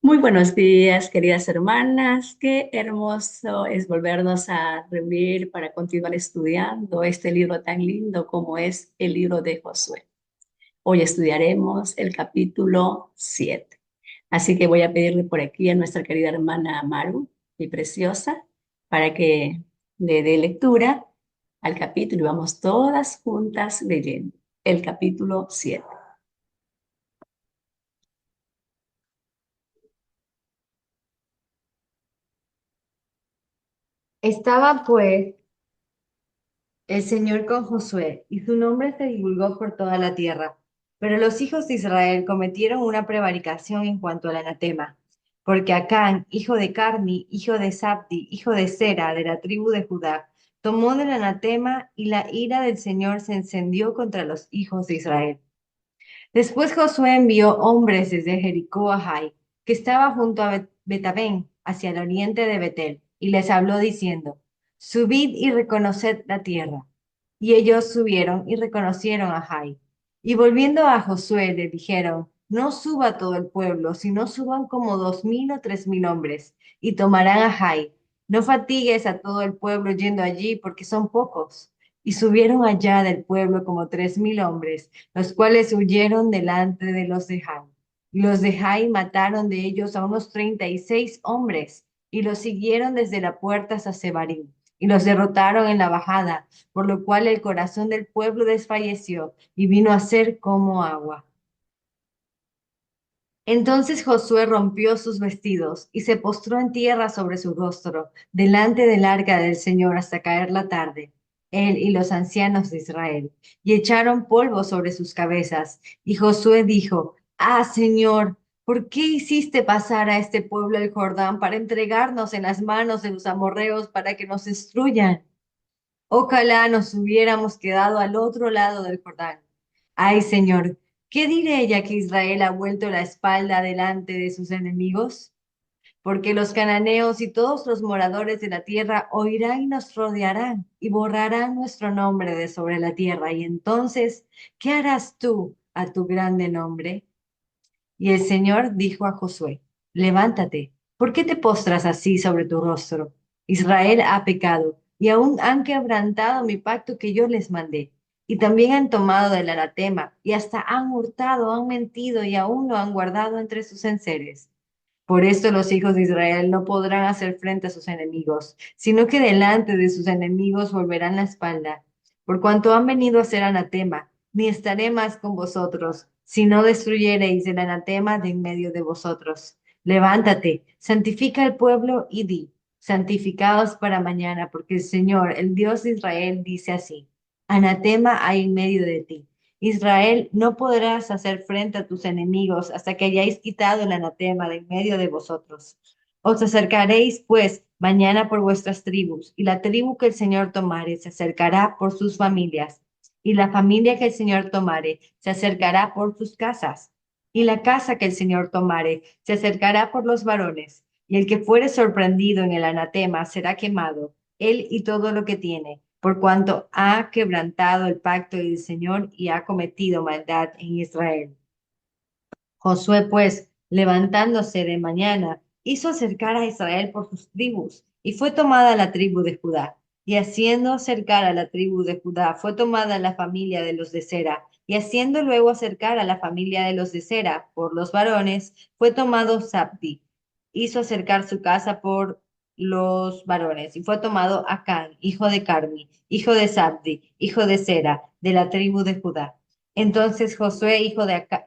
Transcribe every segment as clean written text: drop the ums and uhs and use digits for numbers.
Muy buenos días, queridas hermanas. Qué hermoso es volvernos a reunir para continuar estudiando este libro tan lindo como es el libro de Josué. Hoy estudiaremos el capítulo 7. Así que voy a pedirle por aquí a nuestra querida hermana Maru, mi preciosa, para que le dé lectura al capítulo y vamos todas juntas leyendo el capítulo 7. Estaba pues el Señor con Josué, y su nombre se divulgó por toda la tierra. Pero los hijos de Israel cometieron una prevaricación en cuanto al anatema, porque Acán, hijo de Carmi, hijo de Sabdi, hijo de Sera, de la tribu de Judá, tomó del anatema, y la ira del Señor se encendió contra los hijos de Israel. Después Josué envió hombres desde Jericó a Jai, que estaba junto a Betabén, hacia el oriente de Betel, y les habló diciendo: Subid y reconoced la tierra. Y ellos subieron y reconocieron a Jai. Y volviendo a Josué le dijeron: No suba todo el pueblo, sino suban como 2000 o 3000 hombres, y tomarán a Jai. No fatigues a todo el pueblo yendo allí, porque son pocos. Y subieron allá del pueblo como 3000 hombres, los cuales huyeron delante de los de Jai. Y los de Jai mataron de ellos a unos 36 hombres, y los siguieron desde la puerta hasta Sebarim, y los derrotaron en la bajada, por lo cual el corazón del pueblo desfalleció, y vino a ser como agua. Entonces Josué rompió sus vestidos y se postró en tierra sobre su rostro, delante del arca del Señor hasta caer la tarde, él y los ancianos de Israel, y echaron polvo sobre sus cabezas. Y Josué dijo: Ah, Señor, ¿por qué hiciste pasar a este pueblo el Jordán para entregarnos en las manos de los amorreos para que nos destruyan? Ojalá nos hubiéramos quedado al otro lado del Jordán. Ay, Señor, ¿qué diré ya que Israel ha vuelto la espalda delante de sus enemigos? Porque los cananeos y todos los moradores de la tierra oirán y nos rodearán y borrarán nuestro nombre de sobre la tierra. Y entonces, ¿qué harás tú a tu grande nombre? Y el Señor dijo a Josué: Levántate, ¿por qué te postras así sobre tu rostro? Israel ha pecado y aún han quebrantado mi pacto que yo les mandé. Y también han tomado del anatema y hasta han hurtado, han mentido y aún lo han guardado entre sus enseres. Por esto los hijos de Israel no podrán hacer frente a sus enemigos, sino que delante de sus enemigos volverán la espalda. Por cuanto han venido a ser anatema, ni estaré más con vosotros, si no destruyereis el anatema de en medio de vosotros. Levántate, santifica el pueblo y di: Santificaos para mañana, porque el Señor, el Dios de Israel, dice así: Anatema hay en medio de ti. Israel, no podrás hacer frente a tus enemigos hasta que hayáis quitado el anatema de en medio de vosotros. Os acercaréis, pues, mañana por vuestras tribus, y la tribu que el Señor tomare se acercará por sus familias, y la familia que el Señor tomare se acercará por sus casas, y la casa que el Señor tomare se acercará por los varones, y el que fuere sorprendido en el anatema será quemado, él y todo lo que tiene, por cuanto ha quebrantado el pacto del Señor y ha cometido maldad en Israel. Josué, pues, levantándose de mañana, hizo acercar a Israel por sus tribus, y fue tomada la tribu de Judá. Y haciendo acercar a la tribu de Judá, fue tomada la familia de los de Sera. Y haciendo luego acercar a la familia de los de Sera por los varones, fue tomado Sabdi. Hizo acercar su casa por los varones, y fue tomado Acán, hijo de Carmi, hijo de Sabdi, hijo de Sera, de la tribu de Judá. Entonces Josué, hijo de Acán,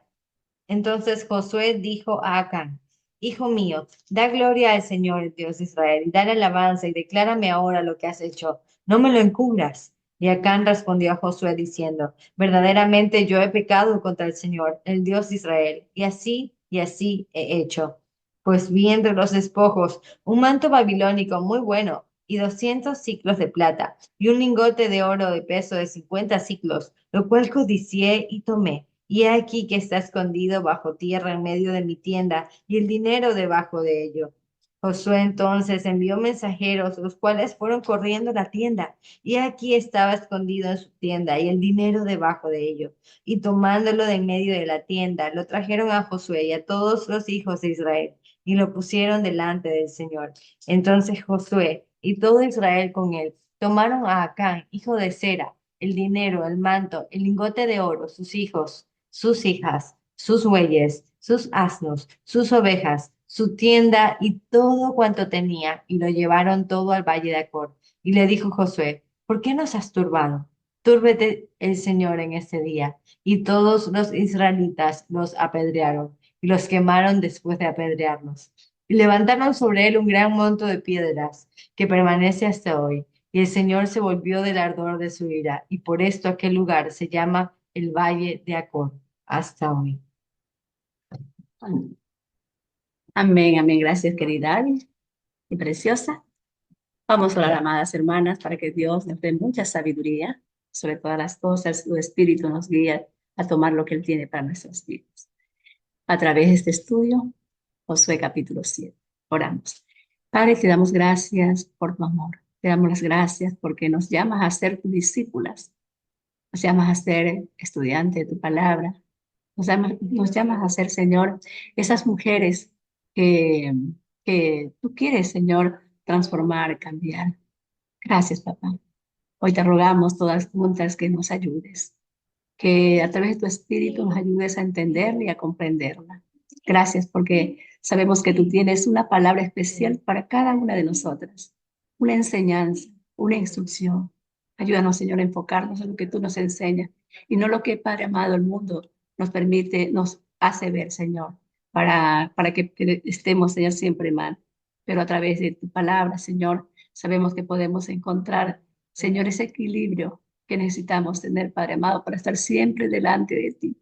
entonces Josué dijo a Acán: Hijo mío, da gloria al Señor, el Dios de Israel, y dale alabanza, y declárame ahora lo que has hecho. No me lo encubras. Y Acán respondió a Josué diciendo: Verdaderamente yo he pecado contra el Señor, el Dios de Israel, y así he hecho. Pues vi entre los despojos un manto babilónico muy bueno, y 200 siclos de plata, y un lingote de oro de peso de 50 siclos, lo cual codicié y tomé. Y he aquí que está escondido bajo tierra en medio de mi tienda, y el dinero debajo de ello. Josué entonces envió mensajeros, los cuales fueron corriendo a la tienda, y aquí estaba escondido en su tienda, y el dinero debajo de ello. Y tomándolo de en medio de la tienda, lo trajeron a Josué y a todos los hijos de Israel, y lo pusieron delante del Señor. Entonces Josué y todo Israel con él tomaron a Acán, hijo de Zera, el dinero, el manto, el lingote de oro, sus hijos, sus hijas, sus bueyes, sus asnos, sus ovejas, su tienda y todo cuanto tenía, y lo llevaron todo al valle de Acor. Y le dijo Josué, ¿por qué nos has turbado? Túrbete el Señor en este día. Y todos los israelitas los apedrearon y los quemaron después de apedrearlos. Y levantaron sobre él un gran monto de piedras que permanece hasta hoy. Y el Señor se volvió del ardor de su ira, y por esto aquel lugar se llama el Valle de Acor hasta hoy. Amén, amén. Gracias, querida Abby y preciosa. Vamos a orar, amadas hermanas, para que Dios nos dé mucha sabiduría sobre todas las cosas. Su Espíritu nos guía a tomar lo que Él tiene para nuestras vidas. A través de este estudio, Josué capítulo 7. Oramos. Padre, te damos gracias por tu amor. Te damos las gracias porque nos llamas a ser tus discípulas. Nos llamas a ser estudiante de tu palabra. Nos llamas a ser, Señor, esas mujeres que, que tú quieres, Señor, transformar, cambiar. Gracias, papá. Hoy te rogamos todas juntas que nos ayudes, que a través de tu espíritu nos ayudes a entenderla y a comprenderla. Gracias porque sabemos que tú tienes una palabra especial para cada una de nosotras, una enseñanza, una instrucción. Ayúdanos, Señor, a enfocarnos en lo que tú nos enseñas y no lo que, Padre amado, el mundo nos permite, nos hace ver, Señor, para que estemos, Señor, siempre mal. Pero a través de tu palabra, Señor, sabemos que podemos encontrar, Señor, ese equilibrio que necesitamos tener, Padre amado, para estar siempre delante de ti,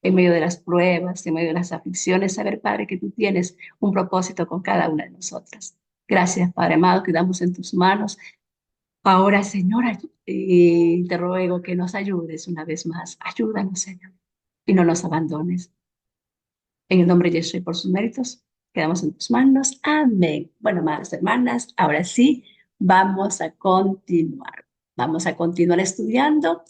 en medio de las pruebas, en medio de las aflicciones, saber, Padre, que tú tienes un propósito con cada una de nosotras. Gracias, Padre amado, que damos en tus manos. Ahora, Señor, y te ruego que nos ayudes una vez más. Ayúdanos, Señor, y no nos abandones. En el nombre de Jesús y por sus méritos, quedamos en tus manos. Amén. Bueno, amadas hermanas, ahora sí, vamos a continuar. Vamos a continuar estudiando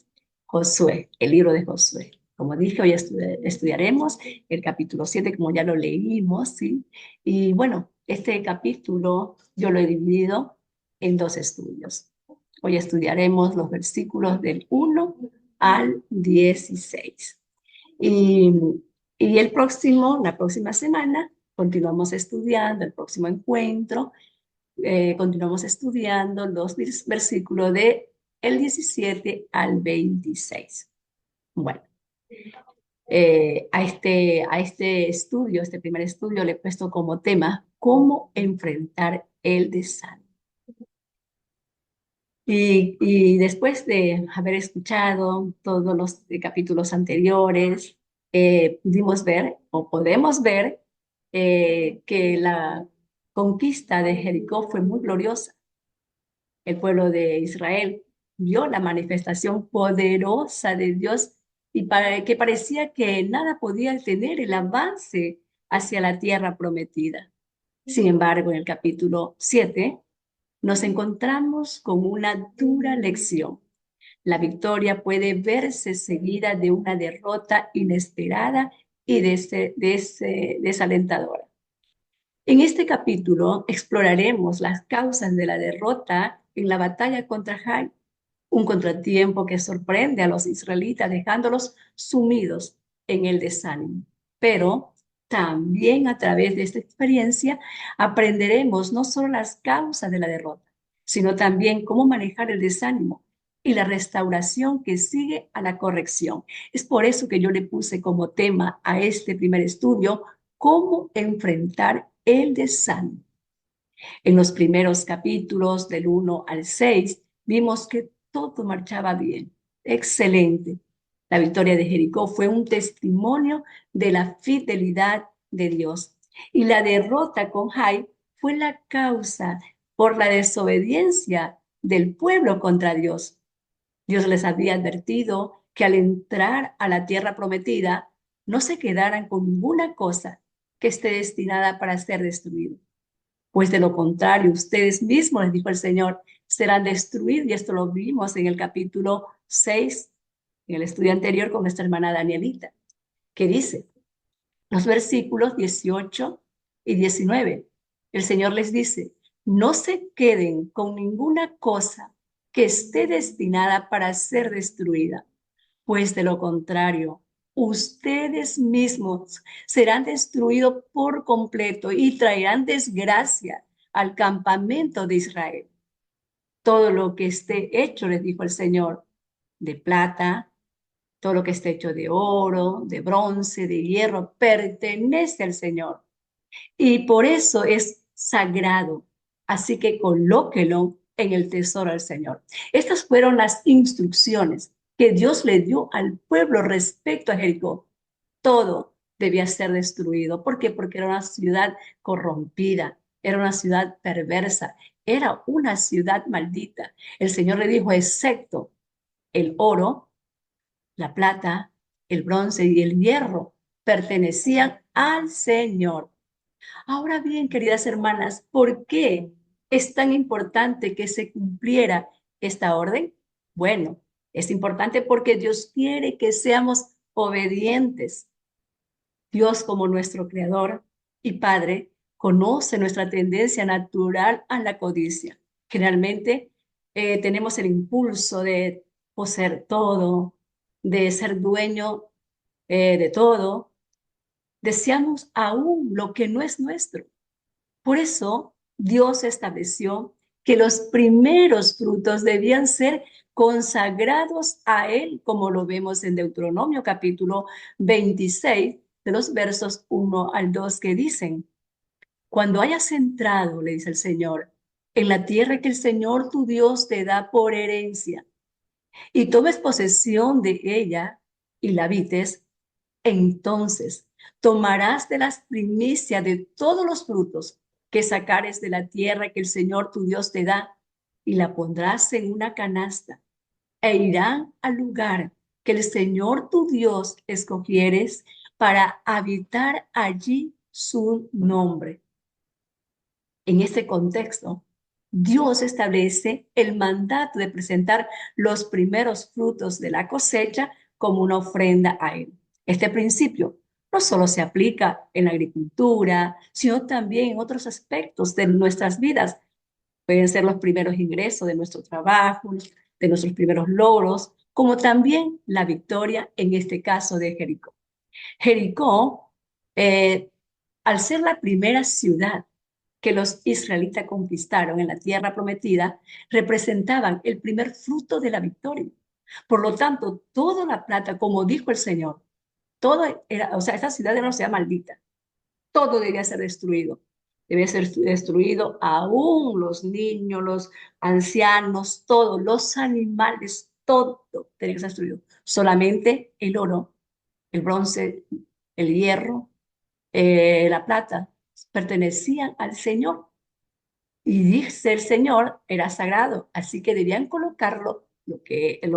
Josué, el libro de Josué. Como dije, hoy estudiaremos el capítulo 7, como ya lo leímos, ¿sí? Y bueno, este capítulo yo lo he dividido en dos estudios. Hoy estudiaremos los versículos del 1 al 16. Y, y la próxima semana, continuamos estudiando, el próximo encuentro, continuamos estudiando los versículos de el 17 al 26. Bueno, a este estudio, este primer estudio, le he puesto como tema cómo enfrentar el desánimo. Y después de haber escuchado todos los capítulos anteriores, pudimos ver o podemos ver que la conquista de Jericó fue muy gloriosa. El pueblo de Israel vio la manifestación poderosa de Dios y para que parecía que nada podía detener el avance hacia la tierra prometida. Sin embargo, en el capítulo 7 nos encontramos con una dura lección. La victoria puede verse seguida de una derrota inesperada y desalentadora. En este capítulo exploraremos las causas de la derrota en la batalla contra Jai, un contratiempo que sorprende a los israelitas dejándolos sumidos en el desánimo. Pero también a través de esta experiencia aprenderemos no solo las causas de la derrota, sino también cómo manejar el desánimo y la restauración que sigue a la corrección. Es por eso que yo le puse como tema a este primer estudio, cómo enfrentar el desánimo. En los primeros capítulos del 1 al 6 vimos que todo marchaba bien, excelente. La victoria de Jericó fue un testimonio de la fidelidad de Dios y la derrota con Jai fue la causa por la desobediencia del pueblo contra Dios. Dios les había advertido que al entrar a la tierra prometida no se quedaran con ninguna cosa que esté destinada para ser destruida. Pues de lo contrario, ustedes mismos, les dijo el Señor, serán destruidos. Y esto lo vimos en el capítulo 6, en el estudio anterior con nuestra hermana Danielita, que dice, los versículos 18 y 19. El Señor les dice, no se queden con ninguna cosa que esté destinada para ser destruida, pues de lo contrario, ustedes mismos serán destruidos por completo y traerán desgracia al campamento de Israel. Todo lo que esté hecho, les dijo el Señor, de plata, todo lo que esté hecho de oro, de bronce, de hierro, pertenece al Señor y por eso es sagrado. Así que colóquelo en el tesoro del Señor. Estas fueron las instrucciones que Dios le dio al pueblo respecto a Jericó. Todo debía ser destruido. ¿Por qué? Porque era una ciudad corrompida, era una ciudad perversa, era una ciudad maldita. El Señor le dijo, excepto el oro, la plata, el bronce y el hierro, pertenecían al Señor. Ahora bien, queridas hermanas, ¿por qué es tan importante que se cumpliera esta orden? Bueno, es importante porque Dios quiere que seamos obedientes. Dios, como nuestro creador y padre, conoce nuestra tendencia natural a la codicia. Generalmente tenemos el impulso de poseer todo, de ser dueño de todo. Deseamos aún lo que no es nuestro. Por eso Dios estableció que los primeros frutos debían ser consagrados a Él, como lo vemos en Deuteronomio capítulo 26, de los versos 1 al 2, que dicen, cuando hayas entrado, le dice el Señor, en la tierra que el Señor tu Dios te da por herencia, y tomes posesión de ella y la habites, entonces tomarás de las primicias de todos los frutos que sacares de la tierra que el Señor tu Dios te da, y la pondrás en una canasta, e irán al lugar que el Señor tu Dios escogieres para habitar allí su nombre. En este contexto, Dios establece el mandato de presentar los primeros frutos de la cosecha como una ofrenda a Él. Este principio no solo se aplica en la agricultura, sino también en otros aspectos de nuestras vidas. Pueden ser los primeros ingresos de nuestro trabajo, de nuestros primeros logros, como también la victoria en este caso de Jericó. Jericó, eh, al ser la primera ciudad que los israelitas conquistaron en la tierra prometida, representaban el primer fruto de la victoria. Por lo tanto, toda la plata, como dijo el Señor, todo era, o sea, esta ciudad era una ciudad maldita, todo debía ser destruido. Debía ser destruido aún los niños, los ancianos, todos, los animales, todo tenía que ser destruido. Solamente el oro, el bronce, el hierro, la plata, pertenecían al Señor. Y dice el Señor, era sagrado, así que debían colocarlo, el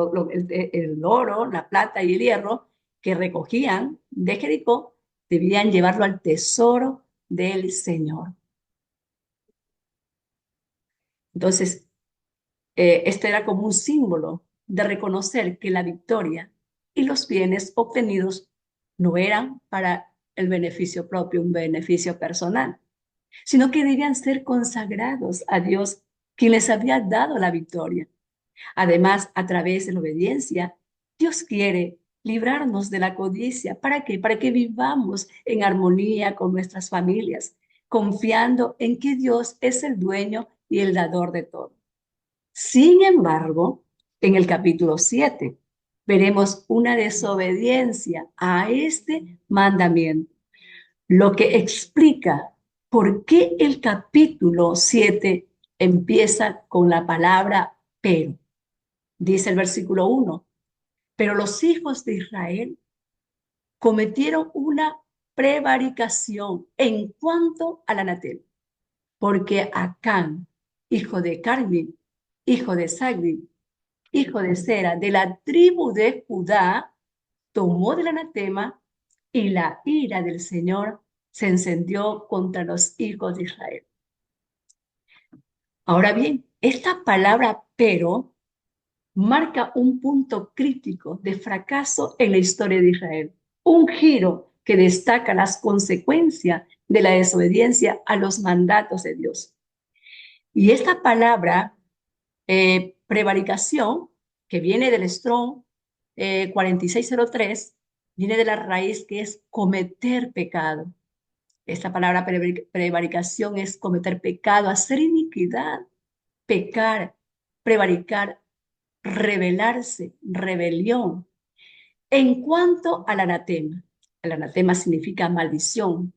oro, la plata y el hierro que recogían de Jericó, debían llevarlo al tesoro del Señor. Entonces, este era como un símbolo de reconocer que la victoria y los bienes obtenidos no eran para el beneficio propio, un beneficio personal, sino que debían ser consagrados a Dios, quien les había dado la victoria. Además, a través de la obediencia, Dios quiere librarnos de la codicia. ¿Para qué? Para que vivamos en armonía con nuestras familias, confiando en que Dios es el dueño y el dador de todo. Sin embargo, en el capítulo 7 veremos una desobediencia a este mandamiento, lo que explica por qué el capítulo 7 empieza con la palabra pero. Dice el versículo 1, pero los hijos de Israel cometieron una prevaricación en cuanto al anatema, porque Acán, hijo de Carmi, hijo de Sagri, hijo de Sera, de la tribu de Judá, tomó del anatema y la ira del Señor se encendió contra los hijos de Israel. Ahora bien, esta palabra pero marca un punto crítico de fracaso en la historia de Israel, un giro que destaca las consecuencias de la desobediencia a los mandatos de Dios. Y esta palabra, prevaricación, que viene del Strong 4603, viene de la raíz que es cometer pecado. Esta palabra prevaricación es cometer pecado, hacer iniquidad, pecar, prevaricar, rebelarse, rebelión. En cuanto al anatema, el anatema significa maldición.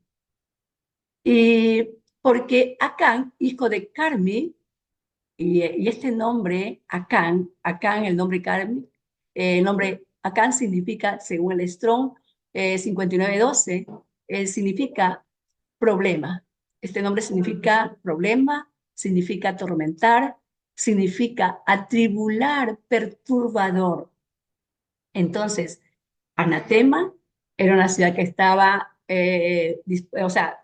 Y porque Acán, hijo de Carmi, y este nombre, Acán, el nombre Carmi, el nombre Acán significa, según el Strong 5912, significa problema. Este nombre significa problema, significa atormentar, significa atribular, perturbador. Entonces, Anatema era una ciudad que estaba, o sea,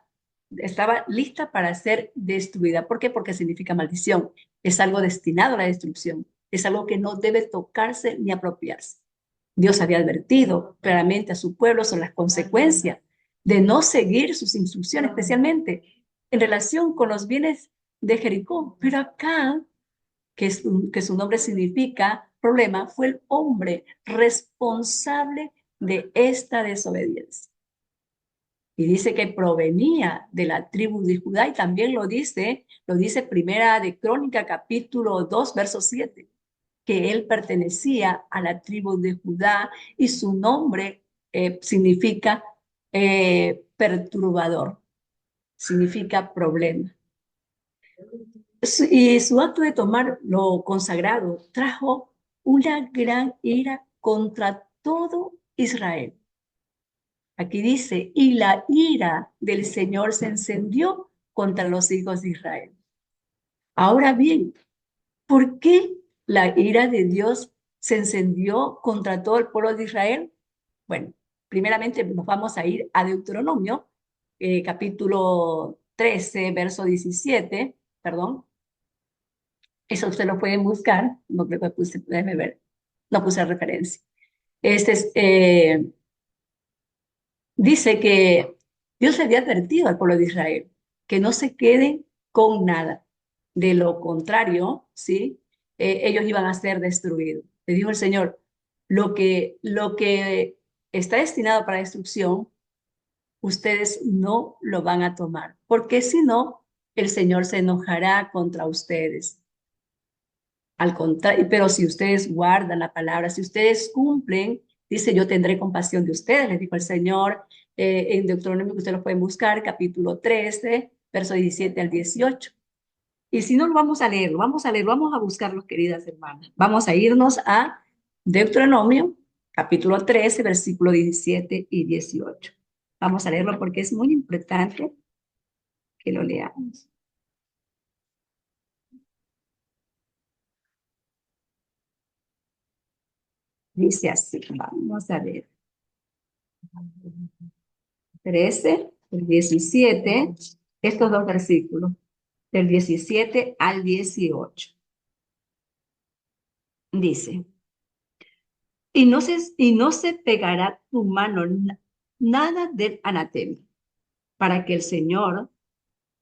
estaba lista para ser destruida. ¿Por qué? Porque significa maldición. Es algo destinado a la destrucción. Es algo que no debe tocarse ni apropiarse. Dios había advertido claramente a su pueblo sobre las consecuencias de no seguir sus instrucciones, especialmente en relación con los bienes de Jericó. Pero acá que su nombre significa problema, fue el hombre responsable de esta desobediencia. Y dice que provenía de la tribu de Judá y también lo dice Primera de Crónica, capítulo 2 verso 7, que él pertenecía a la tribu de Judá y su nombre significa perturbador, significa problema. Y su acto de tomar lo consagrado trajo una gran ira contra todo Israel. Aquí dice, y la ira del Señor se encendió contra los hijos de Israel. Ahora bien, ¿por qué la ira de Dios se encendió contra todo el pueblo de Israel? Bueno, primeramente nos vamos a ir a Deuteronomio, capítulo 13, verso 17, perdón. Eso usted lo pueden buscar, no creo que puse, déjeme ver, no puse referencia. Este es, dice que Dios le había advertido al pueblo de Israel que no se queden con nada. De lo contrario, ¿sí? Ellos iban a ser destruidos. Le dijo el Señor, lo que está destinado para destrucción, ustedes no lo van a tomar, porque si no, el Señor se enojará contra ustedes. Al contrario, pero si ustedes guardan la palabra, si ustedes cumplen, dice, yo tendré compasión de ustedes, les dijo el Señor en Deuteronomio, que ustedes lo pueden buscar, capítulo 13, verso 17 al 18. Y si no lo vamos a leer, lo vamos a leer, vamos a buscarlo, queridas hermanas. Vamos a irnos a Deuteronomio, capítulo 13, versículo 17 y 18. Vamos a leerlo porque es muy importante que lo leamos. Dice así, vamos a ver. 13, el 17, estos dos versículos, del 17 al 18. Dice, y no se pegará tu mano nada del anatema, para que el Señor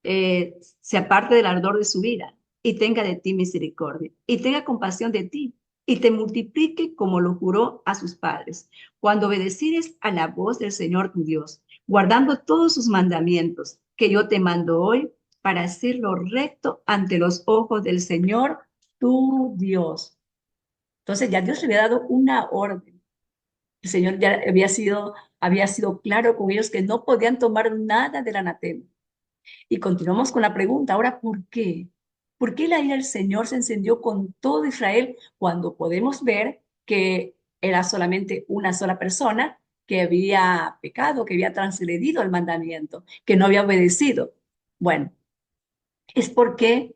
se aparte del ardor de su ira y tenga de ti misericordia y tenga compasión de ti y te multiplique como lo juró a sus padres, cuando obedecieres a la voz del Señor tu Dios, guardando todos sus mandamientos que yo te mando hoy para hacer lo recto ante los ojos del Señor tu Dios. Entonces ya Dios le había dado una orden. El Señor ya había sido claro con ellos que no podían tomar nada del anatema. Y continuamos con la pregunta, ahora, ¿por qué? ¿Por qué la ira del Señor se encendió con todo Israel cuando podemos ver que era solamente una sola persona que había pecado, que había transgredido el mandamiento, que no había obedecido? Bueno, es porque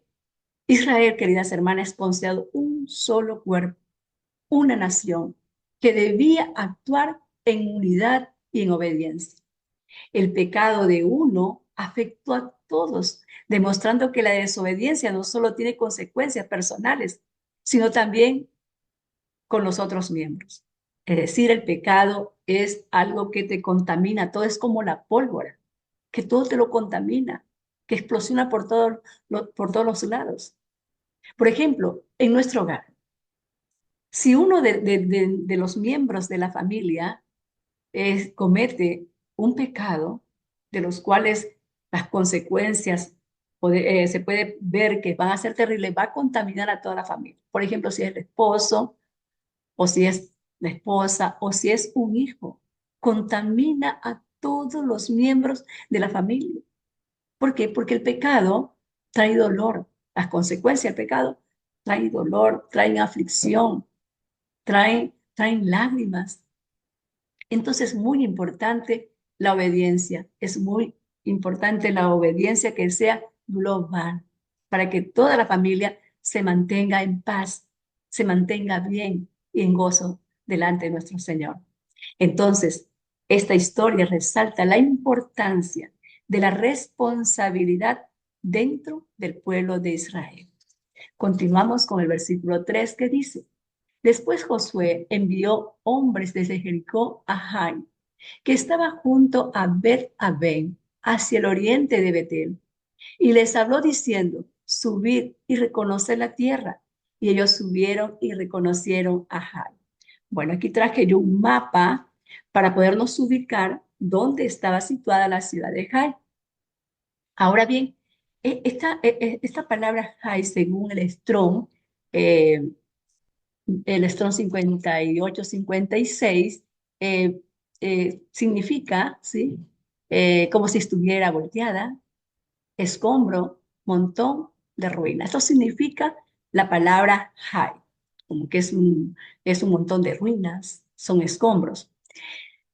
Israel, queridas hermanas, es considerado un solo cuerpo, una nación que debía actuar en unidad y en obediencia. El pecado de uno afectó a todos, demostrando que la desobediencia no solo tiene consecuencias personales, sino también con los otros miembros. Es decir, el pecado es algo que te contamina, todo es como la pólvora, que todo te lo contamina, que explosiona por todos los lados. Por ejemplo, en nuestro hogar, si uno de los miembros de la familia comete un pecado, de los cuales las consecuencias se puede ver que van a ser terribles, va a contaminar a toda la familia. Por ejemplo, si es el esposo, o si es la esposa, o si es un hijo, contamina a todos los miembros de la familia. ¿Por qué? Porque el pecado trae dolor. Las consecuencias del pecado traen dolor, traen aflicción, traen lágrimas. Entonces es muy importante la obediencia. Es muy importante la obediencia que sea global para que toda la familia se mantenga en paz, se mantenga bien y en gozo delante de nuestro Señor. Entonces, esta historia resalta la importancia de la responsabilidad dentro del pueblo de Israel. Continuamos con el versículo 3 que dice, después Josué envió hombres desde Jericó a Jai, que estaba junto a Bet-Aven, hacia el oriente de Betel, y les habló diciendo, subid y reconocer la tierra. Y ellos subieron y reconocieron a Jai. Bueno, aquí traje yo un mapa para podernos ubicar dónde estaba situada la ciudad de Jai. Ahora bien, esta palabra Jai, según eh, el Strong 58-56, eh, significa, ¿sí? Como si estuviera volteada, escombro, montón de ruinas. Esto significa la palabra Jai, como que es un montón de ruinas, son escombros.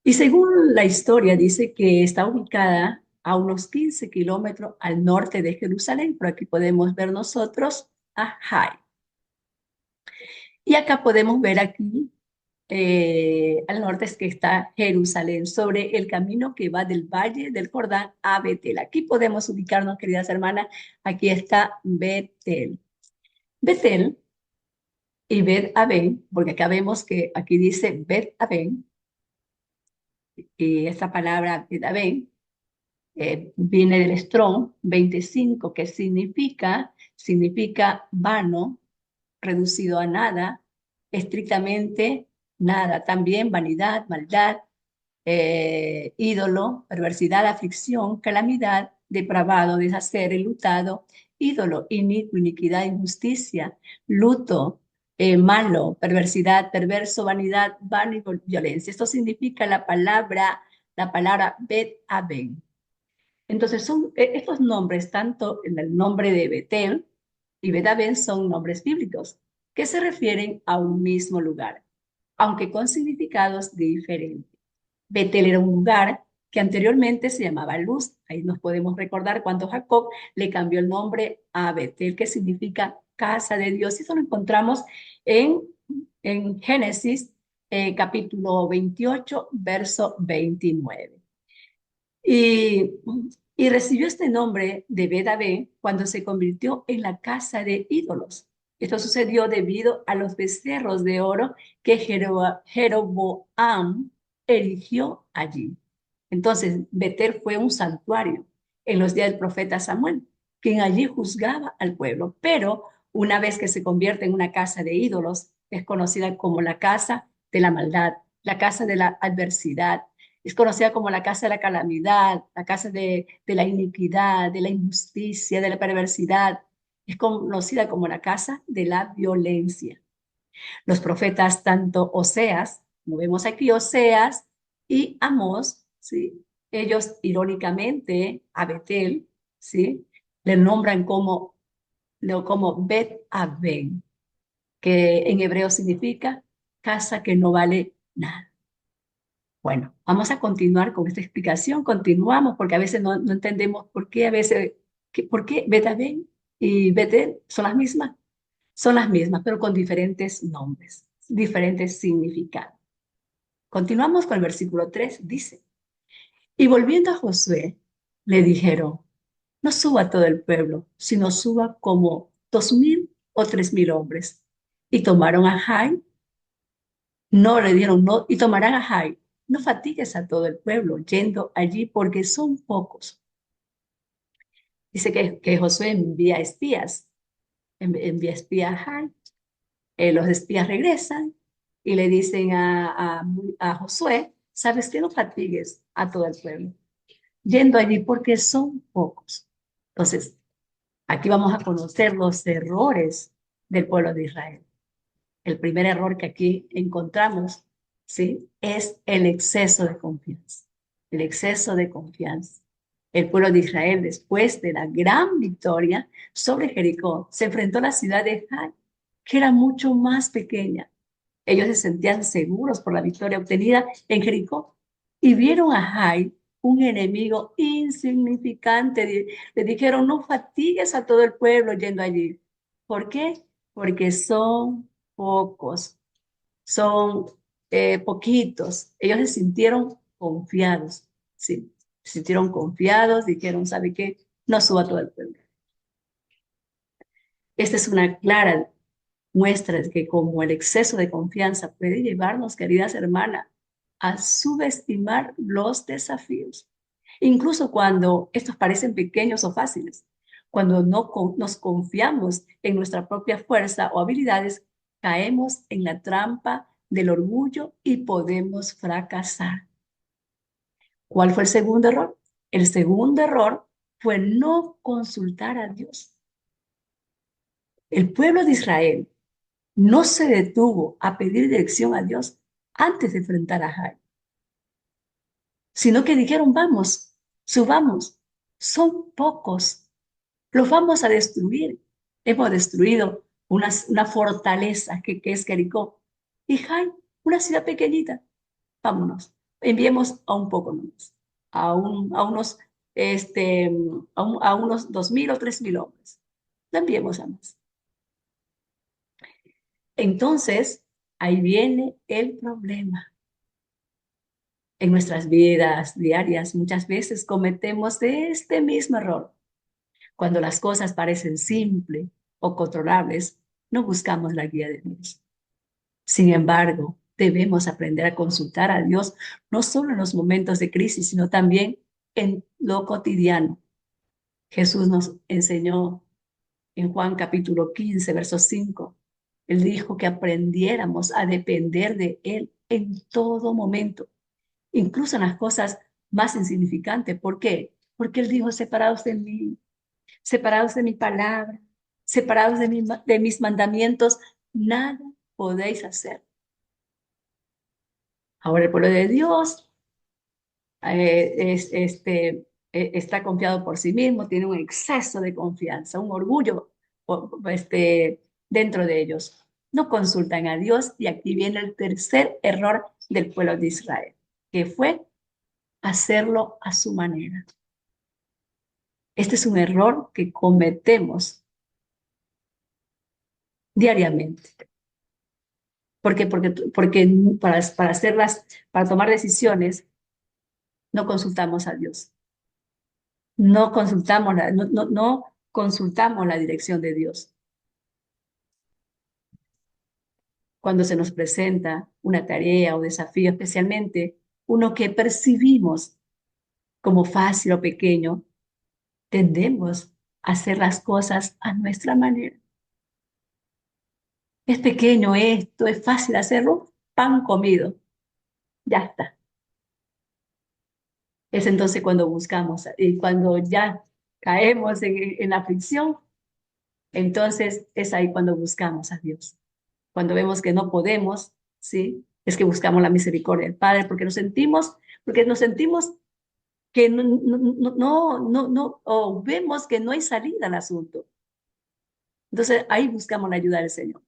Y según la historia, dice que está ubicada a unos 15 kilómetros al norte de Jerusalén. Por aquí podemos ver nosotros a Jai. Y acá podemos ver aquí al norte es que está Jerusalén, sobre el camino que va del Valle del Jordán a Betel. Aquí podemos ubicarnos, queridas hermanas, aquí está Betel. Betel y Bet-Aven, porque acá vemos que aquí dice Bet-Aven, y esta palabra Bet-Aven viene del Strong 25, que significa vano, reducido a nada, estrictamente nada, también vanidad, maldad, ídolo, perversidad, aflicción, calamidad, depravado, deshacer, enlutado, ídolo, iniquo, iniquidad, injusticia, luto, malo, perversidad, perverso, vanidad, vano y violencia. Esto significa la palabra Bet-Aven. Entonces, son estos nombres, tanto en el nombre de Betel y Bet-Aven, son nombres bíblicos que se refieren a un mismo lugar, aunque con significados diferentes. Betel era un lugar que anteriormente se llamaba Luz. Ahí nos podemos recordar cuando Jacob le cambió el nombre a Betel, que significa casa de Dios. Y eso lo encontramos en, en Génesis capítulo 28, verso 29. Y, y recibió este nombre de Bedabé cuando se convirtió en la casa de ídolos. Esto sucedió debido a los becerros de oro que Jeroboam erigió allí. Entonces, Betel fue un santuario en los días del profeta Samuel, quien allí juzgaba al pueblo. Pero una vez que se convierte en una casa de ídolos, es conocida como la casa de la maldad, la casa de la adversidad, es conocida como la casa de la calamidad, la casa de la iniquidad, de la injusticia, de la perversidad. Es conocida como la casa de la violencia. Los profetas, tanto Oseas, como vemos aquí, Oseas y Amós, ¿sí? Ellos irónicamente a Betel, ¿sí? Le nombran como Bet-Aven, que en hebreo significa casa que no vale nada. Bueno, vamos a continuar con esta explicación. Continuamos porque a veces no entendemos por qué a veces, por qué Betabel y Betel son las mismas. Son las mismas, pero con diferentes nombres, diferentes significados. Continuamos con el versículo 3. Dice, y volviendo a Josué, le dijeron, no suba todo el pueblo, sino suba como 2000 o 3000 hombres. Y tomaron a Jai, no le dieron no, y tomarán a Jai. No fatigues a todo el pueblo yendo allí porque son pocos. Dice que Josué envía espías, envía espías a Jai. Los espías regresan y le dicen a Josué, ¿sabes qué? No fatigues a todo el pueblo yendo allí porque son pocos. Entonces, aquí vamos a conocer los errores del pueblo de Israel. El primer error que aquí encontramos, ¿sí? Es el exceso de confianza. El exceso de confianza. El pueblo de Israel, después de la gran victoria sobre Jericó, se enfrentó a la ciudad de Jai, que era mucho más pequeña. Ellos se sentían seguros por la victoria obtenida en Jericó y vieron a Jai, un enemigo insignificante. Le dijeron, no fatigues a todo el pueblo yendo allí. ¿Por qué? Porque son pocos, son poquitos. Ellos se sintieron confiados, sí, se sintieron confiados, dijeron, ¿sabe qué? No suba todo el pueblo. Esta es una clara muestra de que como el exceso de confianza puede llevarnos, queridas hermanas, a subestimar los desafíos, incluso cuando estos parecen pequeños o fáciles. Cuando no nos confiamos en nuestra propia fuerza o habilidades, caemos en la trampa del orgullo y podemos fracasar. ¿Cuál fue el segundo error? El segundo error fue no consultar a Dios. El pueblo de Israel no se detuvo a pedir dirección a Dios antes de enfrentar a Jai, sino que dijeron, vamos, subamos, son pocos, los vamos a destruir. Hemos destruido una fortaleza que es Jericó. Y Jai, una ciudad pequeñita, vámonos, enviemos a un poco nomás, a unos, este, a unos 2000 o 3000 hombres. No enviemos a más. Entonces, ahí viene el problema. En nuestras vidas diarias muchas veces cometemos este mismo error. Cuando las cosas parecen simples o controlables, no buscamos la guía de Dios. Sin embargo, debemos aprender a consultar a Dios no solo en los momentos de crisis, sino también en lo cotidiano. Jesús nos enseñó en Juan capítulo 15, verso 5. Él dijo que aprendiéramos a depender de Él en todo momento, incluso en las cosas más insignificantes. ¿Por qué? Porque Él dijo, separados de mí, separados de mi palabra, separados de mis mandamientos, nada podéis hacer. Ahora el pueblo de Dios está confiado por sí mismo, tiene un exceso de confianza, un orgullo dentro de ellos. No consultan a Dios y aquí viene el tercer error del pueblo de Israel, que fue hacerlo a su manera. Este es un error que cometemos diariamente. ¿Por qué? Porque para tomar decisiones, no consultamos a Dios. No consultamos la dirección de Dios. Cuando se nos presenta una tarea o desafío, especialmente uno que percibimos como fácil o pequeño, tendemos a hacer las cosas a nuestra manera. Es pequeño esto, es fácil hacerlo, pan comido, ya está. Es entonces cuando buscamos y cuando ya caemos en la aflicción, entonces es ahí cuando buscamos a Dios. Cuando vemos que no podemos, ¿sí? Es que buscamos la misericordia del Padre porque nos sentimos que o vemos que no hay salida al asunto. Entonces ahí buscamos la ayuda del Señor,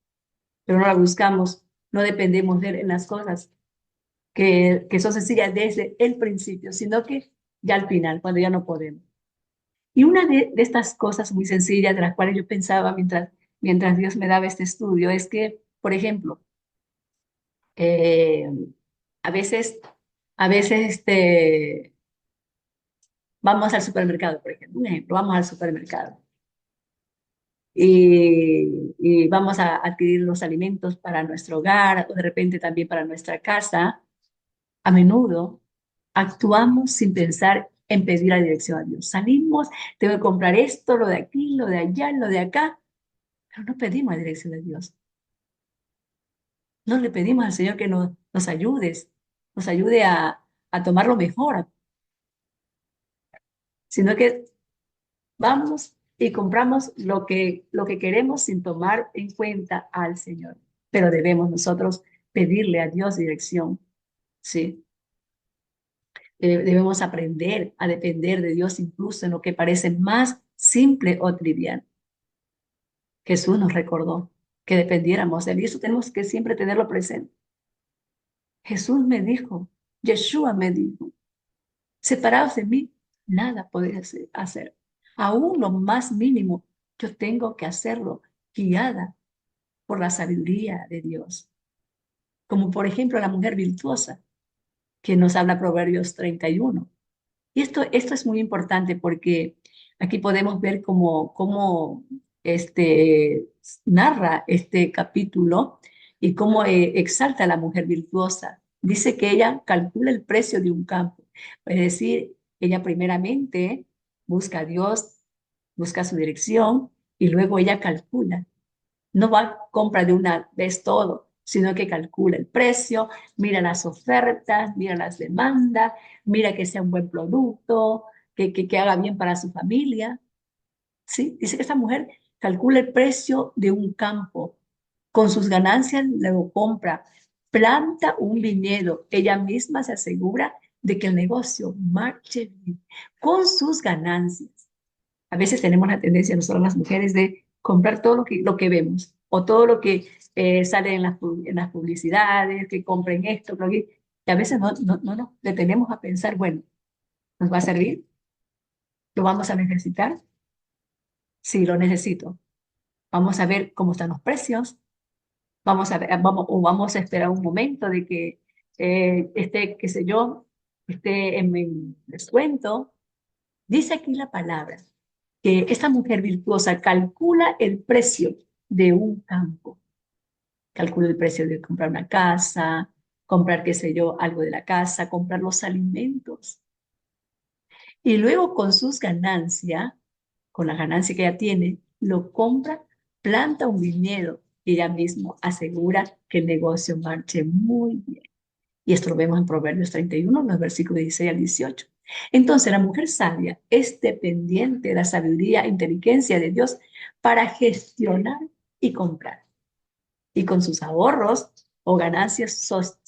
pero no la buscamos, no dependemos de Él en las cosas que son sencillas desde el principio, sino que ya al final, cuando ya no podemos. Y una de estas cosas muy sencillas de las cuales yo pensaba mientras Dios me daba este estudio es que, por ejemplo, eh, a veces, a veces Vamos al supermercado, por ejemplo, un ejemplo, vamos al supermercado y vamos a adquirir los alimentos para nuestro hogar o de repente también para nuestra casa. A menudo actuamos sin pensar en pedir la dirección a Dios. Salimos, tengo que comprar esto, lo de aquí, lo de allá, lo de acá, pero no pedimos la dirección de Dios. No le pedimos al Señor que nos ayudes, nos ayude a tomar lo mejor, sino que vamos y compramos lo que queremos sin tomar en cuenta al Señor. Pero debemos nosotros pedirle a Dios dirección, ¿sí? Debemos aprender a depender de Dios incluso en lo que parece más simple o trivial. Jesús nos recordó que dependiéramos de Él y eso tenemos que siempre tenerlo presente. Jesús me dijo, Yeshua me dijo, separados de mí, nada podéis hacer. Aún lo más mínimo, yo tengo que hacerlo guiada por la sabiduría de Dios. Como por ejemplo la mujer virtuosa que nos habla Proverbios 31. Y esto es muy importante porque aquí podemos ver cómo este, narra este capítulo y cómo exalta a la mujer virtuosa. Dice que ella calcula el precio de un campo. Es decir, ella primeramente busca a Dios, busca su dirección y luego ella calcula. No va, compra de una vez todo, sino que calcula el precio, mira las ofertas, mira las demandas, mira que sea un buen producto, que haga bien para su familia. ¿Sí? Dice que esta mujer calcula el precio de un campo, con sus ganancias luego compra, planta un viñedo, ella misma se asegura de que el negocio marche bien con sus ganancias. A veces tenemos la tendencia nosotros las mujeres de comprar todo lo que vemos o todo lo que sale en las publicidades, que compren esto, lo que, y a veces no nos detenemos a pensar, bueno, ¿nos va a servir? ¿Lo vamos a necesitar? Sí, lo necesito. Vamos a ver cómo están los precios, vamos a ver, vamos a esperar un momento de que esté, qué sé yo, esté en descuento. Dice aquí la palabra que esta mujer virtuosa calcula el precio de un campo, calcula el precio de comprar una casa, comprar, qué sé yo, algo de la casa, comprar los alimentos. Y luego con sus ganancias, con la ganancia que ella tiene, lo compra, planta un viñedo y ella misma asegura que el negocio marche muy bien. Y esto lo vemos en Proverbios 31, los versículos 16 al 18. Entonces, la mujer sabia es dependiente de la sabiduría e inteligencia de Dios para gestionar y comprar. Y con sus ahorros o ganancias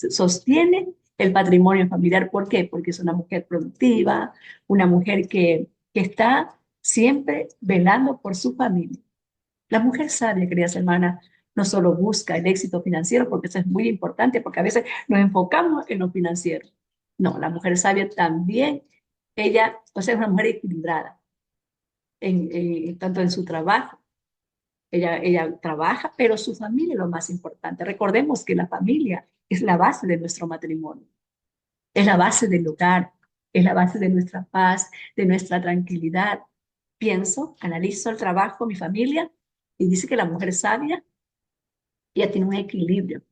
sostiene el patrimonio familiar. ¿Por qué? Porque es una mujer productiva, una mujer que está siempre velando por su familia. La mujer sabia, queridas hermanas, no solo busca el éxito financiero, porque eso es muy importante, porque a veces nos enfocamos en lo financiero. No, la mujer sabia también, ella, o sea, es una mujer equilibrada, tanto en su trabajo. Ella trabaja, pero su familia es lo más importante. Recordemos que la familia es la base de nuestro matrimonio, es la base del hogar, es la base de nuestra paz, de nuestra tranquilidad. Pienso, analizo el trabajo, mi familia, y dice que la mujer sabia ella tiene un equilibrio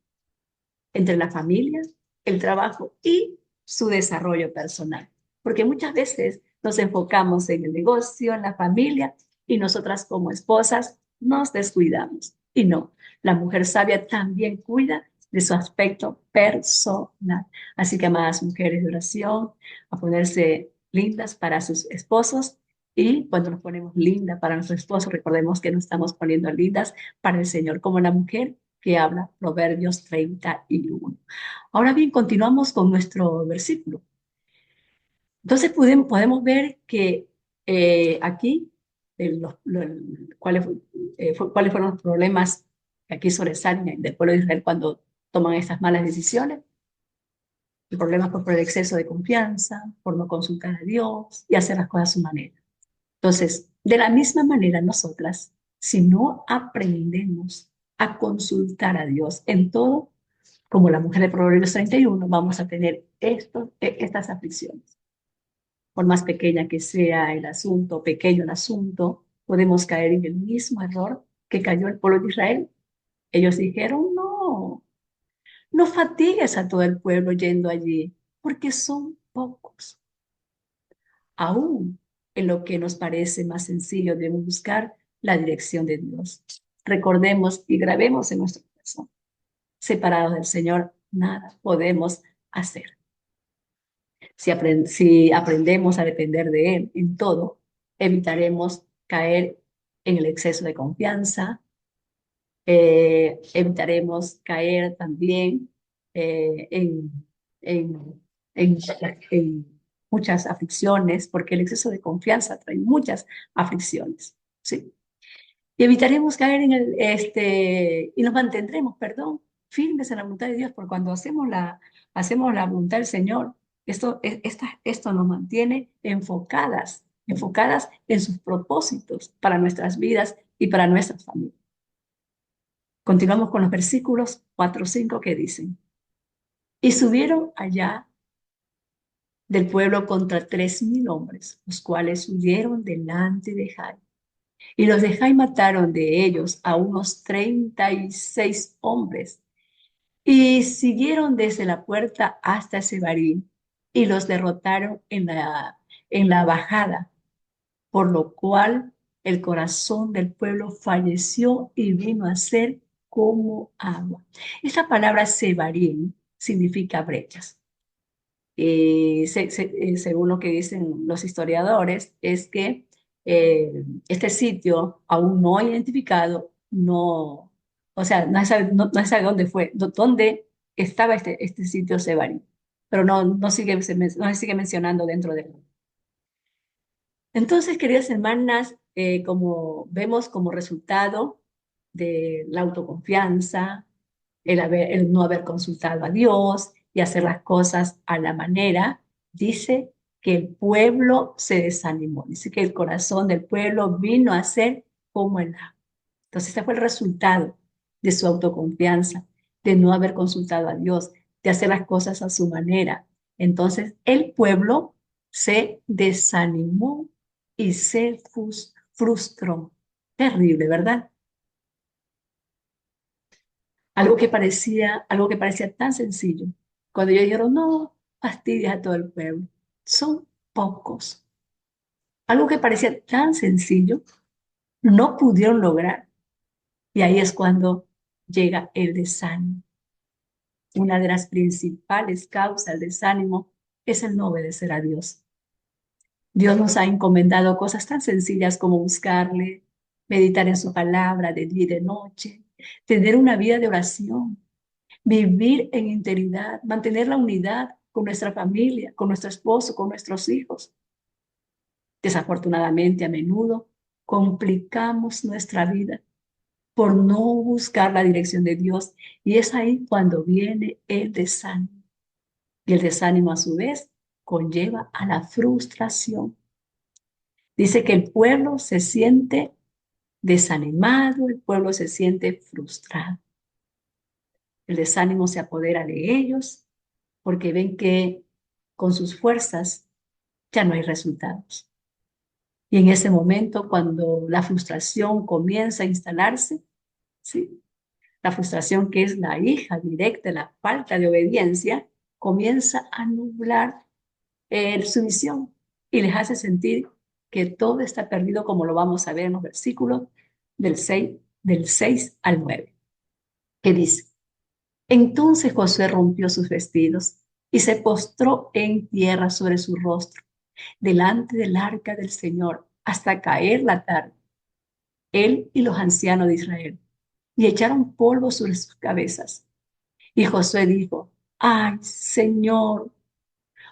entre la familia, el trabajo y su desarrollo personal. Porque muchas veces nos enfocamos en el negocio, en la familia, y nosotras como esposas nos descuidamos. Y no, la mujer sabia también cuida de su aspecto personal. Así que, amadas mujeres de oración, a ponerse lindas para sus esposos. Y cuando nos ponemos lindas para nuestro esposo, recordemos que nos estamos poniendo lindas para el Señor, como la mujer que habla Proverbios 31. Ahora bien, continuamos con nuestro versículo. Entonces podemos ver que aquí, cuáles, cuáles fueron los problemas que aquí sobresalen del pueblo de Israel cuando toman estas malas decisiones. El problema fue por el exceso de confianza, por no consultar a Dios y hacer las cosas a su manera. Entonces, de la misma manera nosotras, si no aprendemos a consultar a Dios en todo, como la mujer de Proverbios 31, vamos a tener estas aflicciones. Por más pequeña que sea el asunto, pequeño el asunto, podemos caer en el mismo error que cayó el pueblo de Israel. Ellos dijeron, no, no fatigues a todo el pueblo yendo allí, porque son pocos. Aún en lo que nos parece más sencillo, debemos buscar la dirección de Dios. Recordemos y grabemos en nuestro corazón. Separados del Señor, nada podemos hacer. Si aprendemos a depender de Él en todo, evitaremos caer en el exceso de confianza, evitaremos caer también en, en, en, en muchas aflicciones, porque el exceso de confianza trae muchas aflicciones, ¿sí? Y evitaremos caer en y nos mantendremos, perdón, firmes en la voluntad de Dios, porque cuando hacemos la voluntad del Señor, esto nos mantiene enfocadas en sus propósitos para nuestras vidas y para nuestras familias. Continuamos con los versículos 4 o 5 que dicen, y subieron allá del pueblo contra 3,000 hombres, los cuales huyeron delante de Jai. Y los de Jai mataron de ellos a unos 36 hombres, y siguieron desde la puerta hasta Sebarim, y los derrotaron en la bajada, por lo cual el corazón del pueblo falleció y vino a ser como agua. Esta palabra Sebarim significa brechas. Según lo que dicen los historiadores, es que este sitio aún no identificado, no, o sea, no sabe dónde fue, dónde estaba este sitio Sebarim, pero no se sigue mencionando dentro de él. Entonces, queridas hermanas, como vemos como resultado de la autoconfianza, el no haber consultado a Dios y hacer las cosas a la manera, dice que el pueblo se desanimó, dice que el corazón del pueblo vino a ser como el agua. Entonces, este fue el resultado de su autoconfianza, de no haber consultado a Dios, de hacer las cosas a su manera. Entonces, el pueblo se desanimó y se frustró. Terrible, ¿verdad? Algo que parecía tan sencillo. Cuando ellos dijeron, no, fastidias a todo el pueblo. Son pocos. Algo que parecía tan sencillo, no pudieron lograr. Y ahí es cuando llega el desánimo. Una de las principales causas del desánimo es el no obedecer a Dios. Dios nos ha encomendado cosas tan sencillas como buscarle, meditar en su palabra de día y de noche, tener una vida de oración, vivir en integridad, mantener la unidad con nuestra familia, con nuestro esposo, con nuestros hijos. Desafortunadamente, a menudo complicamos nuestra vida por no buscar la dirección de Dios y es ahí cuando viene el desánimo. Y el desánimo a su vez conlleva a la frustración. Dice que el pueblo se siente desanimado, el pueblo se siente frustrado. El desánimo se apodera de ellos porque ven que con sus fuerzas ya no hay resultados. Y en ese momento, cuando la frustración comienza a instalarse, ¿sí? La frustración que es la hija directa de la falta de obediencia, comienza a nublar su visión y les hace sentir que todo está perdido, como lo vamos a ver en los versículos del 6 al 9, que dice, entonces Josué rompió sus vestidos y se postró en tierra sobre su rostro, delante del arca del Señor, hasta caer la tarde, él y los ancianos de Israel, y echaron polvo sobre sus cabezas. Y Josué dijo, ay, Señor,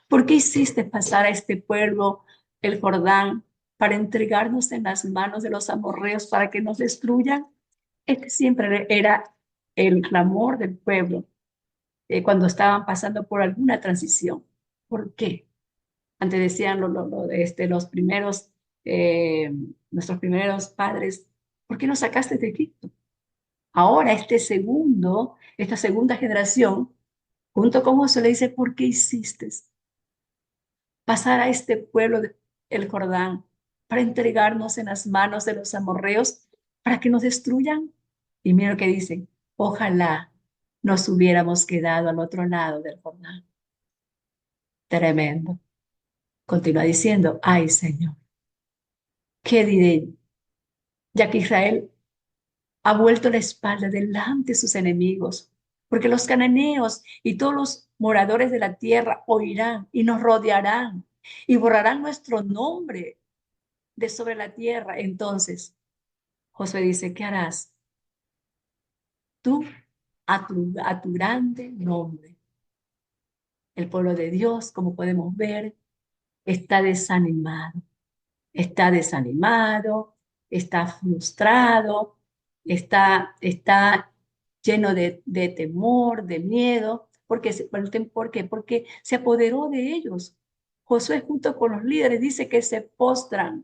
¿por qué hiciste pasar a este pueblo el Jordán para entregarnos en las manos de los amorreos para que nos destruyan? Este siempre era el clamor del pueblo cuando estaban pasando por alguna transición. ¿Por qué? Antes decían los primeros, eh, nuestros primeros padres, ¿por qué nos sacaste de Egipto? Ahora esta segunda generación, junto con Josué, le dice, ¿por qué hiciste? pasar a este pueblo del Jordán para entregarnos en las manos de los amorreos para que nos destruyan. Y mira lo que dicen, ojalá nos hubiéramos quedado al otro lado del Jordán. Tremendo. Continúa diciendo, ay Señor, ¿qué diré? Ya que Israel ha vuelto la espalda delante de sus enemigos, porque los cananeos y todos los moradores de la tierra oirán y nos rodearán y borrarán nuestro nombre de sobre la tierra. Entonces, Josué dice, ¿qué harás tú a tu grande nombre? El pueblo de Dios, como podemos ver, está desanimado, está desanimado, está frustrado, está lleno de temor, de miedo. ¿Por qué? Porque se apoderó de ellos. Josué junto con los líderes dice que se postró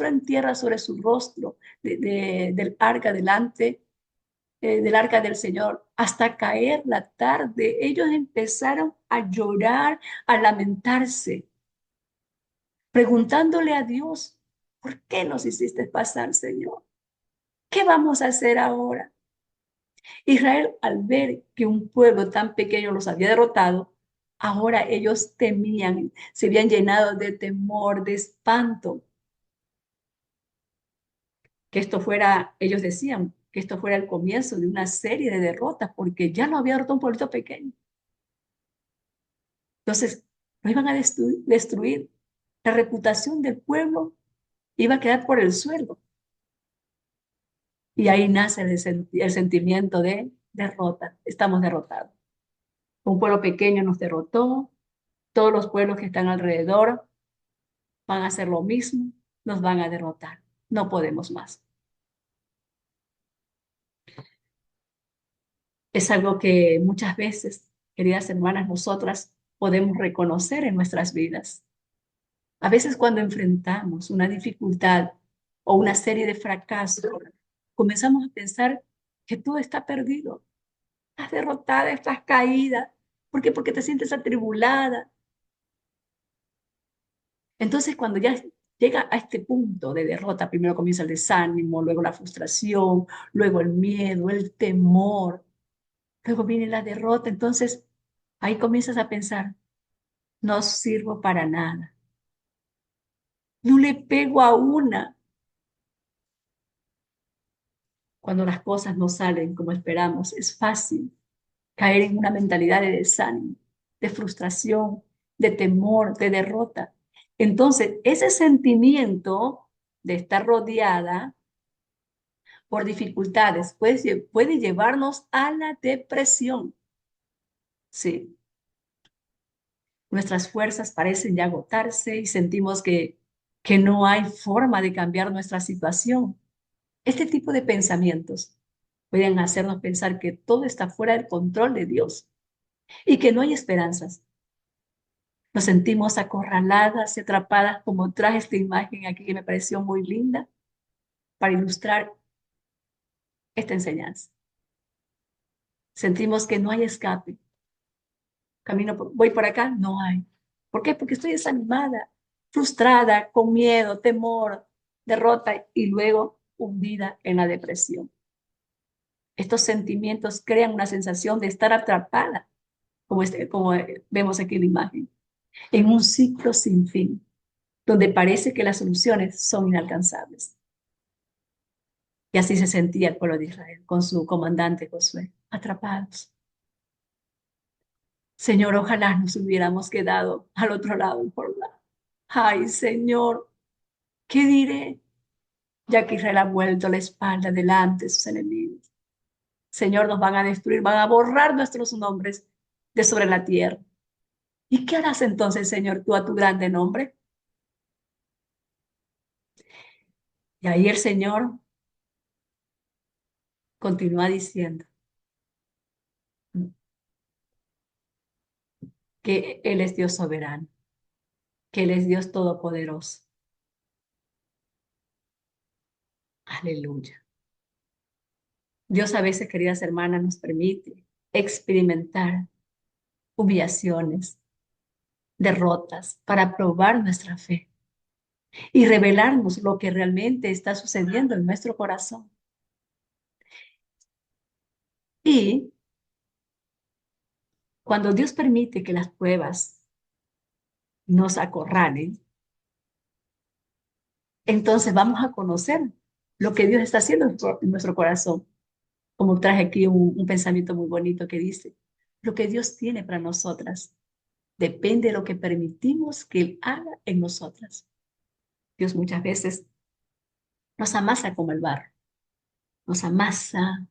en tierra sobre su rostro del arca delante del arca del Señor hasta caer la tarde. Ellos empezaron a llorar, a lamentarse, preguntándole a Dios, ¿por qué nos hiciste pasar, Señor? ¿Qué vamos a hacer ahora? Israel, al ver que un pueblo tan pequeño los había derrotado, ahora ellos temían, se habían llenado de temor, de espanto, que esto fuera, ellos decían, que esto fuera el comienzo de una serie de derrotas, porque ya no había derrotado un pueblito pequeño. Entonces, lo iban a destruir. La reputación del pueblo iba a quedar por el suelo. Y ahí nace el sentimiento de derrota. Estamos derrotados. Un pueblo pequeño nos derrotó. Todos los pueblos que están alrededor van a hacer lo mismo. Nos van a derrotar. No podemos más. Es algo que muchas veces, queridas hermanas, nosotras podemos reconocer en nuestras vidas. A veces cuando enfrentamos una dificultad o una serie de fracasos, comenzamos a pensar que todo está perdido. Estás derrotada, estás caída. ¿Por qué? Porque te sientes atribulada. Entonces, cuando ya llega a este punto de derrota, primero comienza el desánimo, luego la frustración, luego el miedo, el temor, luego viene la derrota. Entonces, ahí comienzas a pensar, no sirvo para nada. No le pego a una. Cuando las cosas no salen como esperamos, es fácil caer en una mentalidad de desánimo, de frustración, de temor, de derrota. Entonces, ese sentimiento de estar rodeada por dificultades puede llevarnos a la depresión. Sí, nuestras fuerzas parecen ya agotarse y sentimos que no hay forma de cambiar nuestra situación. Este tipo de pensamientos pueden hacernos pensar que todo está fuera del control de Dios y que no hay esperanzas. Nos sentimos acorraladas y atrapadas, como traje esta imagen aquí que me pareció muy linda para ilustrar esta enseñanza. Sentimos que no hay escape. Voy por acá, no hay. ¿Por qué? Porque estoy desanimada, frustrada, con miedo, temor, derrota y luego hundida en la depresión. Estos sentimientos crean una sensación de estar atrapada, como vemos aquí en la imagen, en un ciclo sin fin, donde parece que las soluciones son inalcanzables. Y así se sentía el pueblo de Israel con su comandante Josué, atrapados. Señor, ojalá nos hubiéramos quedado al otro lado del Jordán. Ay, Señor, ¿qué diré? Ya que Israel ha vuelto la espalda delante de sus enemigos. Señor, nos van a destruir, van a borrar nuestros nombres de sobre la tierra. ¿Y qué harás entonces, Señor, tú a tu grande nombre? Y ahí el Señor continúa diciendo que Él es Dios soberano, que Él es Dios todopoderoso. Aleluya. Dios a veces, queridas hermanas, nos permite experimentar humillaciones, derrotas para probar nuestra fe y revelarnos lo que realmente está sucediendo en nuestro corazón. Y cuando Dios permite que las pruebas nos acorralen, entonces vamos a conocer lo que Dios está haciendo en nuestro corazón. Como traje aquí un pensamiento muy bonito que dice, lo que Dios tiene para nosotras depende de lo que permitimos que Él haga en nosotras. Dios muchas veces nos amasa como el barro, nos amasa,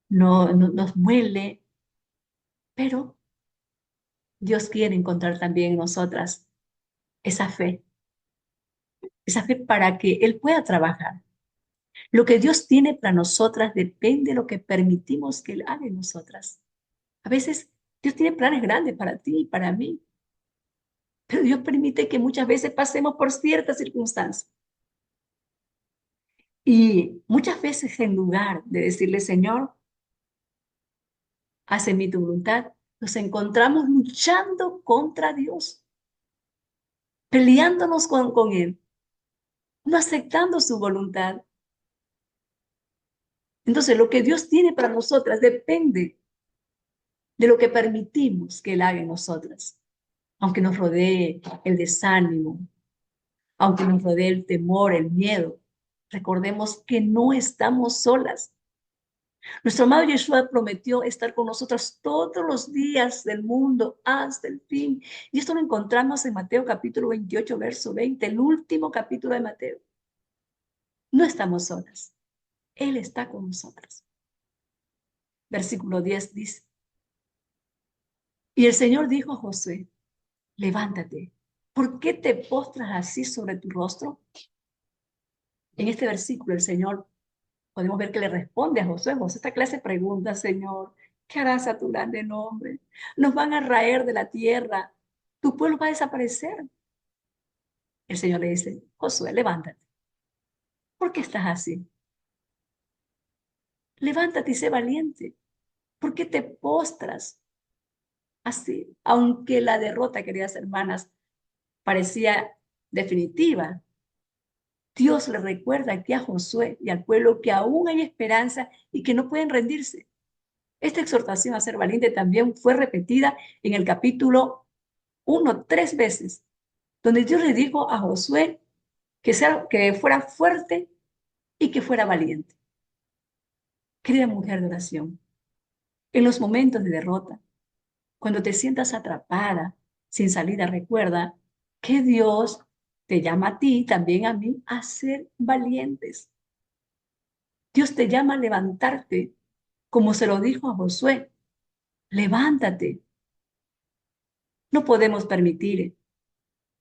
nos muele, pero Dios quiere encontrar también en nosotras esa fe para que Él pueda trabajar. Lo que Dios tiene para nosotras depende de lo que permitimos que Él haga en nosotras. A veces Dios tiene planes grandes para ti y para mí, pero Dios permite que muchas veces pasemos por ciertas circunstancias. Y muchas veces en lugar de decirle, Señor, haz en mí tu voluntad, nos encontramos luchando contra Dios, peleándonos con Él, no aceptando su voluntad. Entonces, lo que Dios tiene para nosotras depende de lo que permitimos que Él haga en nosotras. Aunque nos rodee el desánimo, aunque nos rodee el temor, el miedo, recordemos que no estamos solas. Nuestro amado Yeshua prometió estar con nosotras todos los días del mundo hasta el fin. Y esto lo encontramos en Mateo capítulo 28, verso 20, el último capítulo de Mateo. No estamos solas. Él está con nosotras. Versículo 10 dice, y el Señor dijo a Josué, levántate. ¿Por qué te postras así sobre tu rostro? En este versículo el Señor podemos ver que le responde a Josué. Josué esta clase de preguntas, Señor, ¿qué harás a tu grande nombre? Nos van a raer de la tierra. Tu pueblo va a desaparecer. El Señor le dice, Josué, levántate. ¿Por qué estás así? Levántate y sé valiente. ¿Por qué te postras así? Aunque la derrota, queridas hermanas, parecía definitiva, Dios le recuerda aquí a Josué y al pueblo que aún hay esperanza y que no pueden rendirse. Esta exhortación a ser valiente también fue repetida en el capítulo 1 3 veces, donde Dios le dijo a Josué que fuera fuerte y que fuera valiente. Querida mujer de oración, en los momentos de derrota, cuando te sientas atrapada, sin salida, recuerda que Dios te llama a ti, también a mí, a ser valientes. Dios te llama a levantarte, como se lo dijo a Josué. Levántate. No podemos permitir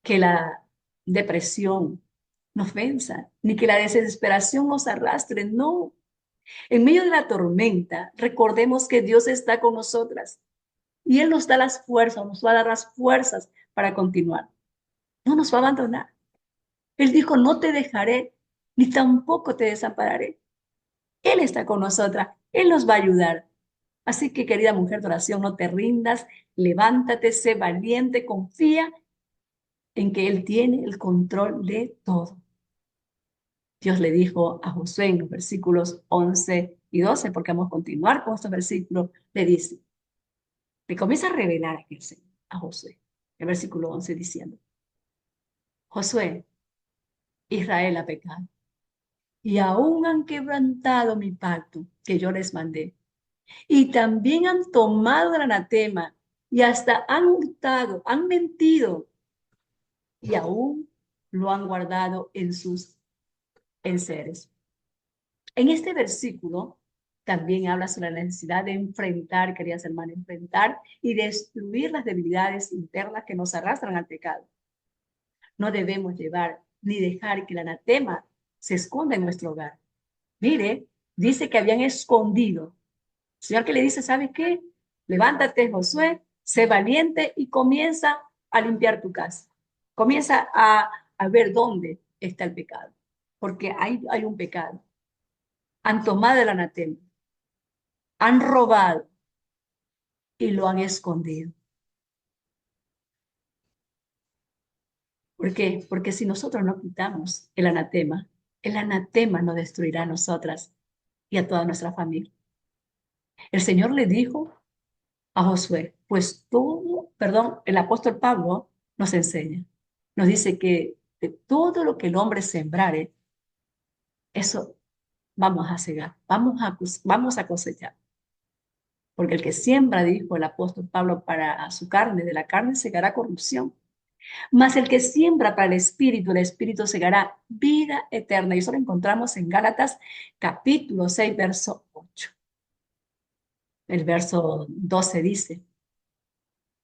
que la depresión nos venza, ni que la desesperación nos arrastre. No. En medio de la tormenta, recordemos que Dios está con nosotras y Él nos da las fuerzas, nos va a dar las fuerzas para continuar. No nos va a abandonar. Él dijo, no te dejaré, ni tampoco te desampararé. Él está con nosotras, Él nos va a ayudar. Así que, querida mujer de oración, no te rindas, levántate, sé valiente, confía en que Él tiene el control de todo. Dios le dijo a Josué en los versículos 11 y 12, porque vamos a continuar con estos versículos, le dice, le comienza a revelar aquí el Señor a Josué, el versículo 11 diciendo, Josué, Israel ha pecado y aún han quebrantado mi pacto que yo les mandé. Y también han tomado el anatema y hasta han hurtado, han mentido y aún lo han guardado en sus enseres. En este versículo también habla sobre la necesidad de enfrentar, queridas hermanas, enfrentar y destruir las debilidades internas que nos arrastran al pecado. No debemos llevar ni dejar que el anatema se esconda en nuestro hogar. Mire, dice que habían escondido. El Señor que le dice, ¿sabes qué? Levántate, Josué, sé valiente y comienza a limpiar tu casa. Comienza a ver dónde está el pecado, porque hay un pecado. Han tomado el anatema, han robado y lo han escondido. ¿Por qué? Porque si nosotros no quitamos el anatema nos destruirá a nosotras y a toda nuestra familia. El Señor le dijo a Josué, pues todo, perdón, el apóstol Pablo nos enseña, nos dice que de todo lo que el hombre sembrare, eso vamos a cegar, vamos a cosechar. Porque el que siembra, dijo el apóstol Pablo, para su carne, de la carne segará corrupción. Mas el que siembra para el Espíritu segará vida eterna. Y eso lo encontramos en Gálatas capítulo 6, verso 8. El verso 12 dice,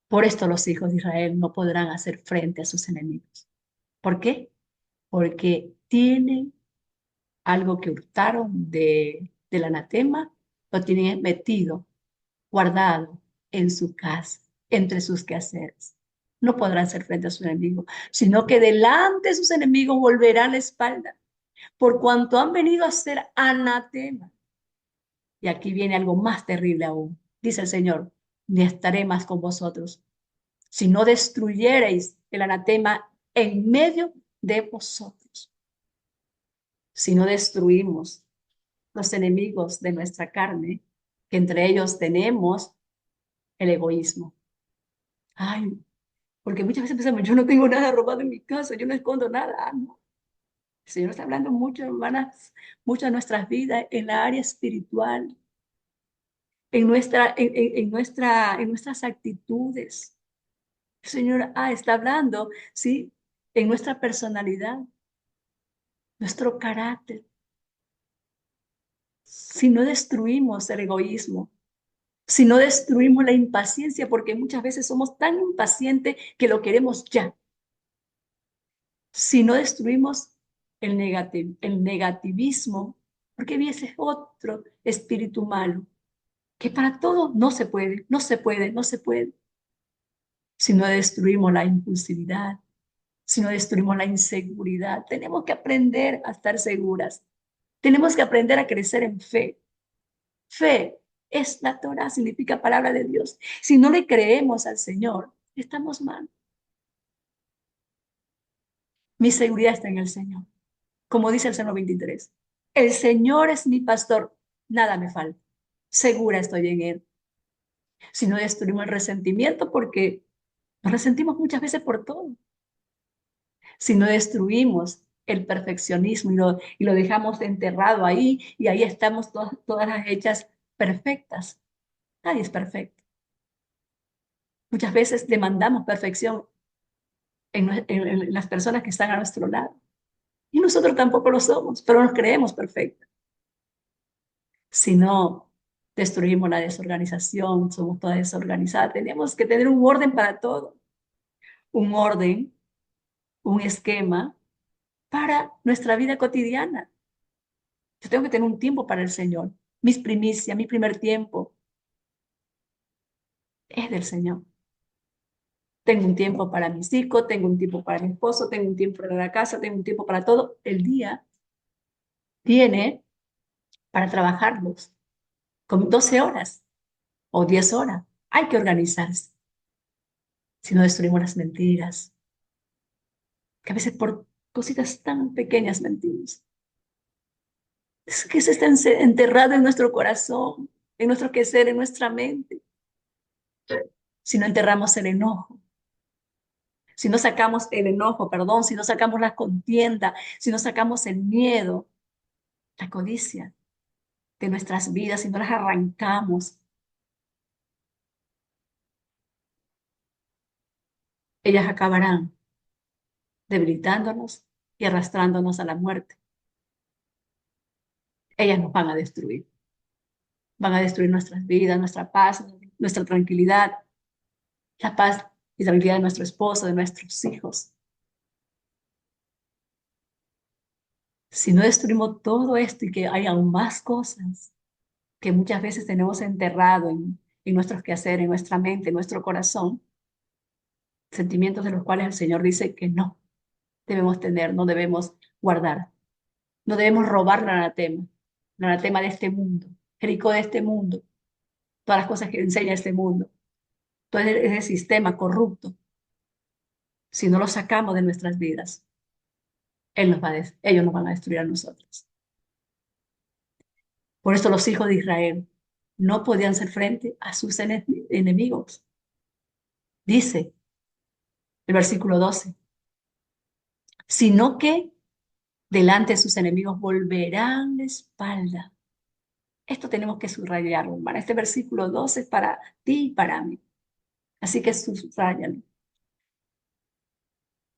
por esto los hijos de Israel no podrán hacer frente a sus enemigos. ¿Por qué? Porque tienen algo que hurtaron del anatema, lo tienen metido, guardado en su casa, entre sus quehaceres. No podrán hacer frente a sus enemigos, sino que delante de sus enemigos volverán la espalda, por cuanto han venido a ser anatema. Y aquí viene algo más terrible aún. Dice el Señor, ni estaré más con vosotros, si no destruyereis el anatema en medio de vosotros. Si no destruimos los enemigos de nuestra carne, que entre ellos tenemos el egoísmo. Ay, porque muchas veces pensamos, yo no tengo nada robado en mi casa, yo no escondo nada. Ah, no. El Señor está hablando mucho, hermanas, mucho de nuestras vidas en la área espiritual, en nuestras actitudes. El Señor está hablando, ¿sí? En nuestra personalidad, nuestro carácter. Si no destruimos el egoísmo, si no destruimos la impaciencia, porque muchas veces somos tan impacientes que lo queremos ya. Si no destruimos el negativismo, porque ese es otro espíritu malo, que para todo no se puede, no se puede, no se puede. Si no destruimos la impulsividad, si no destruimos la inseguridad, tenemos que aprender a estar seguras. Tenemos que aprender a crecer en fe. Fe es la Torah, significa palabra de Dios. Si no le creemos al Señor, estamos mal. Mi seguridad está en el Señor. Como dice el Salmo 23. El Señor es mi pastor, nada me falta. Segura estoy en Él. Si no destruimos el resentimiento, porque nos resentimos muchas veces por todo. Si no destruimos el perfeccionismo y lo dejamos enterrado ahí, y ahí estamos todas las hechas perfectas. Nadie es perfecto. Muchas veces demandamos perfección en las personas que están a nuestro lado. Y nosotros tampoco lo somos, pero nos creemos perfectos. Si no destruimos la desorganización, somos todas desorganizadas, tenemos que tener un orden para todo, un orden, un esquema para nuestra vida cotidiana. Yo tengo que tener un tiempo para el Señor. Mis primicias, mi primer tiempo es del Señor. Tengo un tiempo para mis hijos, tengo un tiempo para mi esposo, tengo un tiempo para la casa, tengo un tiempo para todo. El día tiene para trabajarlos con 12 horas o 10 horas. Hay que organizarse. Si no destruimos las mentiras, que a veces por cositas tan pequeñas mentimos. Es que eso está enterrado en nuestro corazón, en nuestro quehacer, en nuestra mente. Si no enterramos el enojo, si no sacamos el enojo, perdón, si no sacamos la contienda, si no sacamos el miedo, la codicia de nuestras vidas, si no las arrancamos, ellas acabarán debilitándonos y arrastrándonos a la muerte. Ellas nos van a destruir nuestras vidas, nuestra paz, nuestra tranquilidad, la paz y tranquilidad de nuestro esposo, de nuestros hijos. Si no destruimos todo esto y que hay aún más cosas que muchas veces tenemos enterrado en nuestros quehaceres, en nuestra mente, en nuestro corazón, sentimientos de los cuales el Señor dice que no debemos tener, no debemos guardar, no debemos robar el anatema de este mundo, Jericó de este mundo, todas las cosas que enseña este mundo, todo ese sistema corrupto. Si no los sacamos de nuestras vidas, ellos nos van a destruir a nosotros. Por eso los hijos de Israel no podían hacer frente a sus enemigos. Dice el versículo 12, sino que delante de sus enemigos volverán la espalda. Esto tenemos que subrayarlo, hermana. Este versículo 12 es para ti y para mí. Así que subrayalo.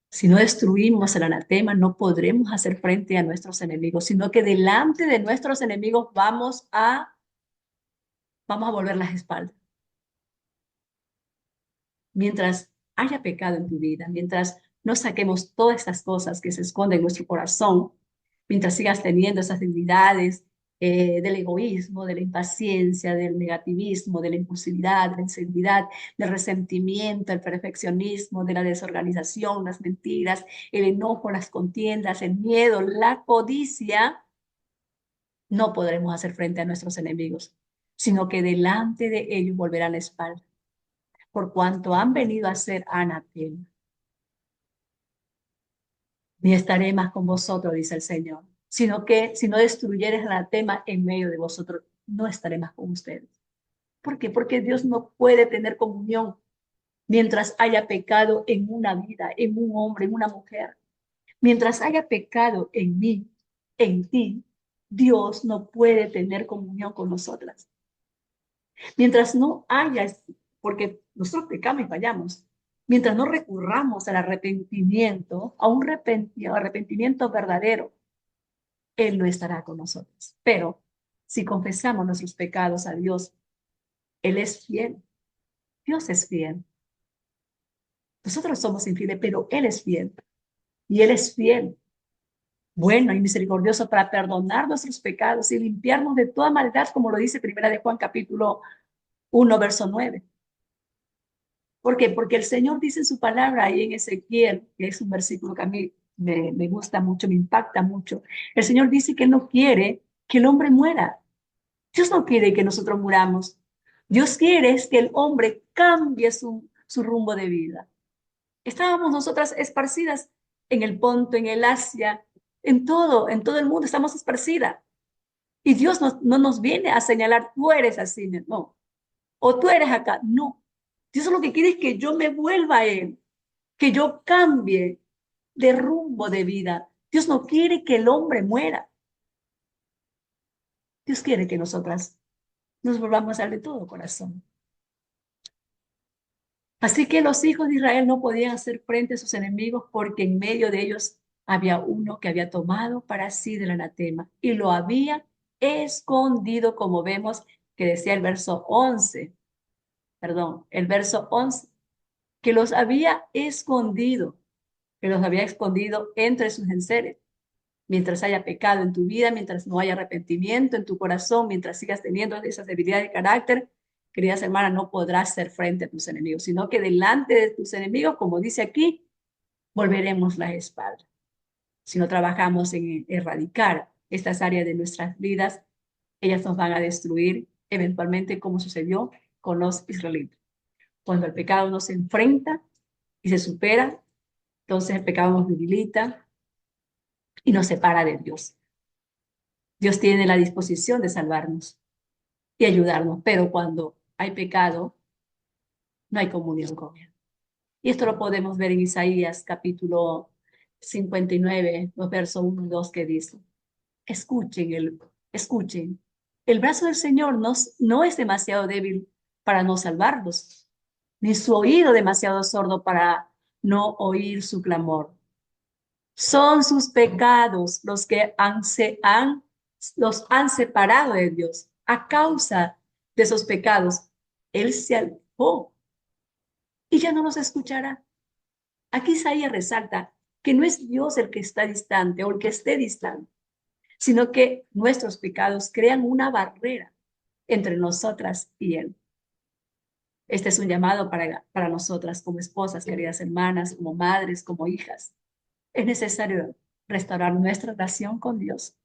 Si no destruimos el anatema, no podremos hacer frente a nuestros enemigos, sino que delante de nuestros enemigos vamos a volver las espaldas. Mientras haya pecado en tu vida, mientras no saquemos todas estas cosas que se esconden en nuestro corazón, mientras sigas teniendo esas debilidades del egoísmo, de la impaciencia, del negativismo, de la impulsividad, de la inseguridad, del resentimiento, el perfeccionismo, de la desorganización, las mentiras, el enojo, las contiendas, el miedo, la codicia, no podremos hacer frente a nuestros enemigos, sino que delante de ellos volverán la espalda por cuanto han venido a ser anatema. Ni estaré más con vosotros, dice el Señor, sino que si no destruyeres el anatema en medio de vosotros, no estaré más con ustedes. ¿Por qué? Porque Dios no puede tener comunión mientras haya pecado en una vida, en un hombre, en una mujer. Mientras haya pecado en mí, en ti, Dios no puede tener comunión con nosotras. Mientras no haya, porque nosotros pecamos y fallamos, mientras no recurramos al arrepentimiento, a un arrepentimiento verdadero, Él no estará con nosotros. Pero si confesamos nuestros pecados a Dios, Él es fiel. Dios es fiel. Nosotros somos infieles, pero Él es fiel. Y Él es fiel, bueno y misericordioso para perdonar nuestros pecados y limpiarnos de toda maldad, como lo dice Primera de Juan capítulo 1, verso 9. ¿Por qué? Porque el Señor dice en su palabra ahí en Ezequiel, que es un versículo que a mí me gusta mucho, me impacta mucho. El Señor dice que Él no quiere que el hombre muera. Dios no quiere que nosotros muramos. Dios quiere es que el hombre cambie su rumbo de vida. Estábamos nosotras esparcidas en el Ponto, en el Asia, en todo el mundo estamos esparcidas. Y Dios no nos viene a señalar, tú eres así, no, o tú eres acá, no. Dios lo que quiere es que yo me vuelva a Él, que yo cambie de rumbo de vida. Dios no quiere que el hombre muera. Dios quiere que nosotras nos volvamos a Él de todo corazón. Así que los hijos de Israel no podían hacer frente a sus enemigos porque en medio de ellos había uno que había tomado para sí del anatema y lo había escondido, como vemos que decía el verso 11, perdón, el verso 11, que los había escondido, entre sus enseres. Mientras haya pecado en tu vida, mientras no haya arrepentimiento en tu corazón, mientras sigas teniendo esas debilidades de carácter, queridas hermanas, no podrás hacer frente a tus enemigos, sino que delante de tus enemigos, como dice aquí, volveremos la espalda. Si no trabajamos en erradicar estas áreas de nuestras vidas, ellas nos van a destruir eventualmente, como sucedió con los israelitas. Cuando el pecado nos enfrenta y se supera, entonces el pecado nos debilita y nos separa de Dios. Dios tiene la disposición de salvarnos y ayudarnos, pero cuando hay pecado, no hay comunión con Él. Y esto lo podemos ver en Isaías capítulo 59, los versos 1 y 2 que dice, escuchen, el brazo del Señor no es demasiado débil para no salvarlos, ni su oído demasiado sordo para no oír su clamor. Son sus pecados los que los han separado de Dios. A causa de esos pecados, Él se alejó y ya no los escuchará. Aquí Isaías resalta que no es Dios el que está distante o el que esté distante, sino que nuestros pecados crean una barrera entre nosotras y Él. Este es un llamado para nosotras como esposas, queridas hermanas, como madres, como hijas. Es necesario restaurar nuestra relación con Dios.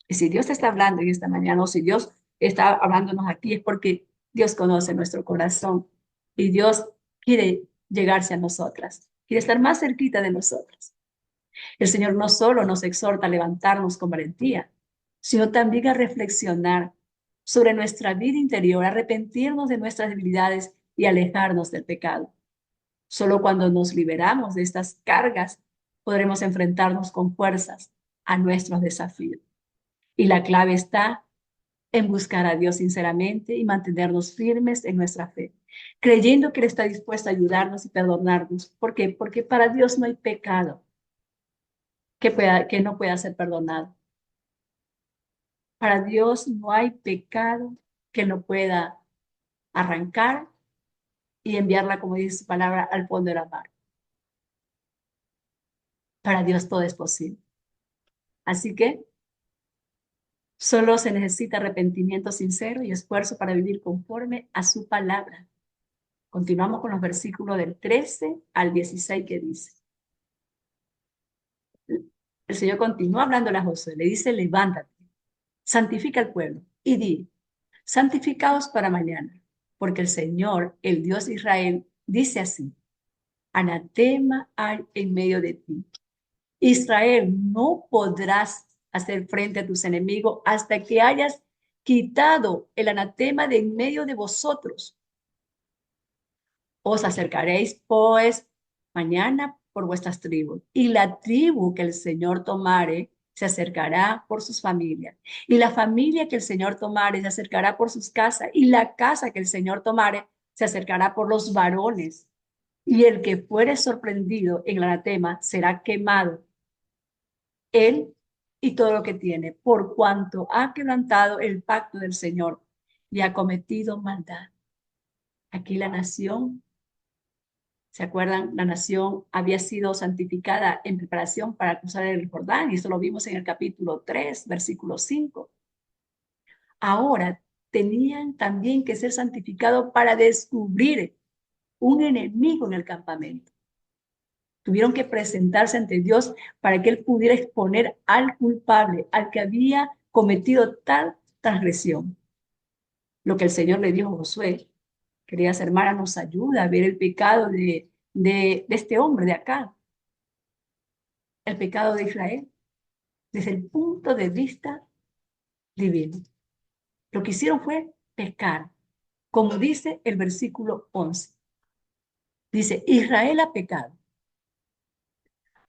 Y si Dios te está hablando en esta mañana o si Dios está hablándonos aquí es porque Dios conoce nuestro corazón y Dios quiere llegarse a nosotras. quiere estar más cerquita de nosotros. El Señor no solo nos exhorta a levantarnos con valentía, sino también a reflexionar sobre nuestra vida interior, a arrepentirnos de nuestras debilidades y alejarnos del pecado. Solo cuando nos liberamos de estas cargas podremos enfrentarnos con fuerzas a nuestros desafíos. Y la clave está en buscar a Dios sinceramente y mantenernos firmes en nuestra fe, creyendo que Él está dispuesto a ayudarnos y perdonarnos. ¿Por qué? Porque para Dios no hay pecado que no pueda ser perdonado. Para Dios no hay pecado que no pueda arrancar y enviarla, como dice su palabra, al fondo de la mar. Para Dios todo es posible. Así que solo se necesita arrepentimiento sincero y esfuerzo para vivir conforme a su palabra. Continuamos con los versículos del 13 al 16 que dice. El Señor continúa hablando a Josué, le dice, levántate, santifica al pueblo y di, santificaos para mañana, porque el Señor, el Dios de Israel, dice así, anatema hay en medio de ti. Israel, no podrás hacer frente a tus enemigos hasta que hayas quitado el anatema de en medio de vosotros. Os acercaréis, pues, mañana por vuestras tribus, y la tribu que el Señor tomare se acercará por sus familias, y la familia que el Señor tomare se acercará por sus casas, y la casa que el Señor tomare se acercará por los varones, y el que fuere sorprendido en el anatema será quemado, él y todo lo que tiene, por cuanto ha quebrantado el pacto del Señor y ha cometido maldad. Aquí la nación, ¿se acuerdan? La nación había sido santificada en preparación para cruzar el Jordán, y eso lo vimos en el capítulo 3, versículo 5. Ahora tenían también que ser santificados para descubrir un enemigo en el campamento. Tuvieron que presentarse ante Dios para que Él pudiera exponer al culpable, al que había cometido tal transgresión. Lo que el Señor le dijo a Josué, queridas hermanas, nos ayuda a ver el pecado de este hombre de acá, el pecado de Israel, desde el punto de vista divino. Lo que hicieron fue pecar, como dice el versículo 11. Dice, Israel ha pecado.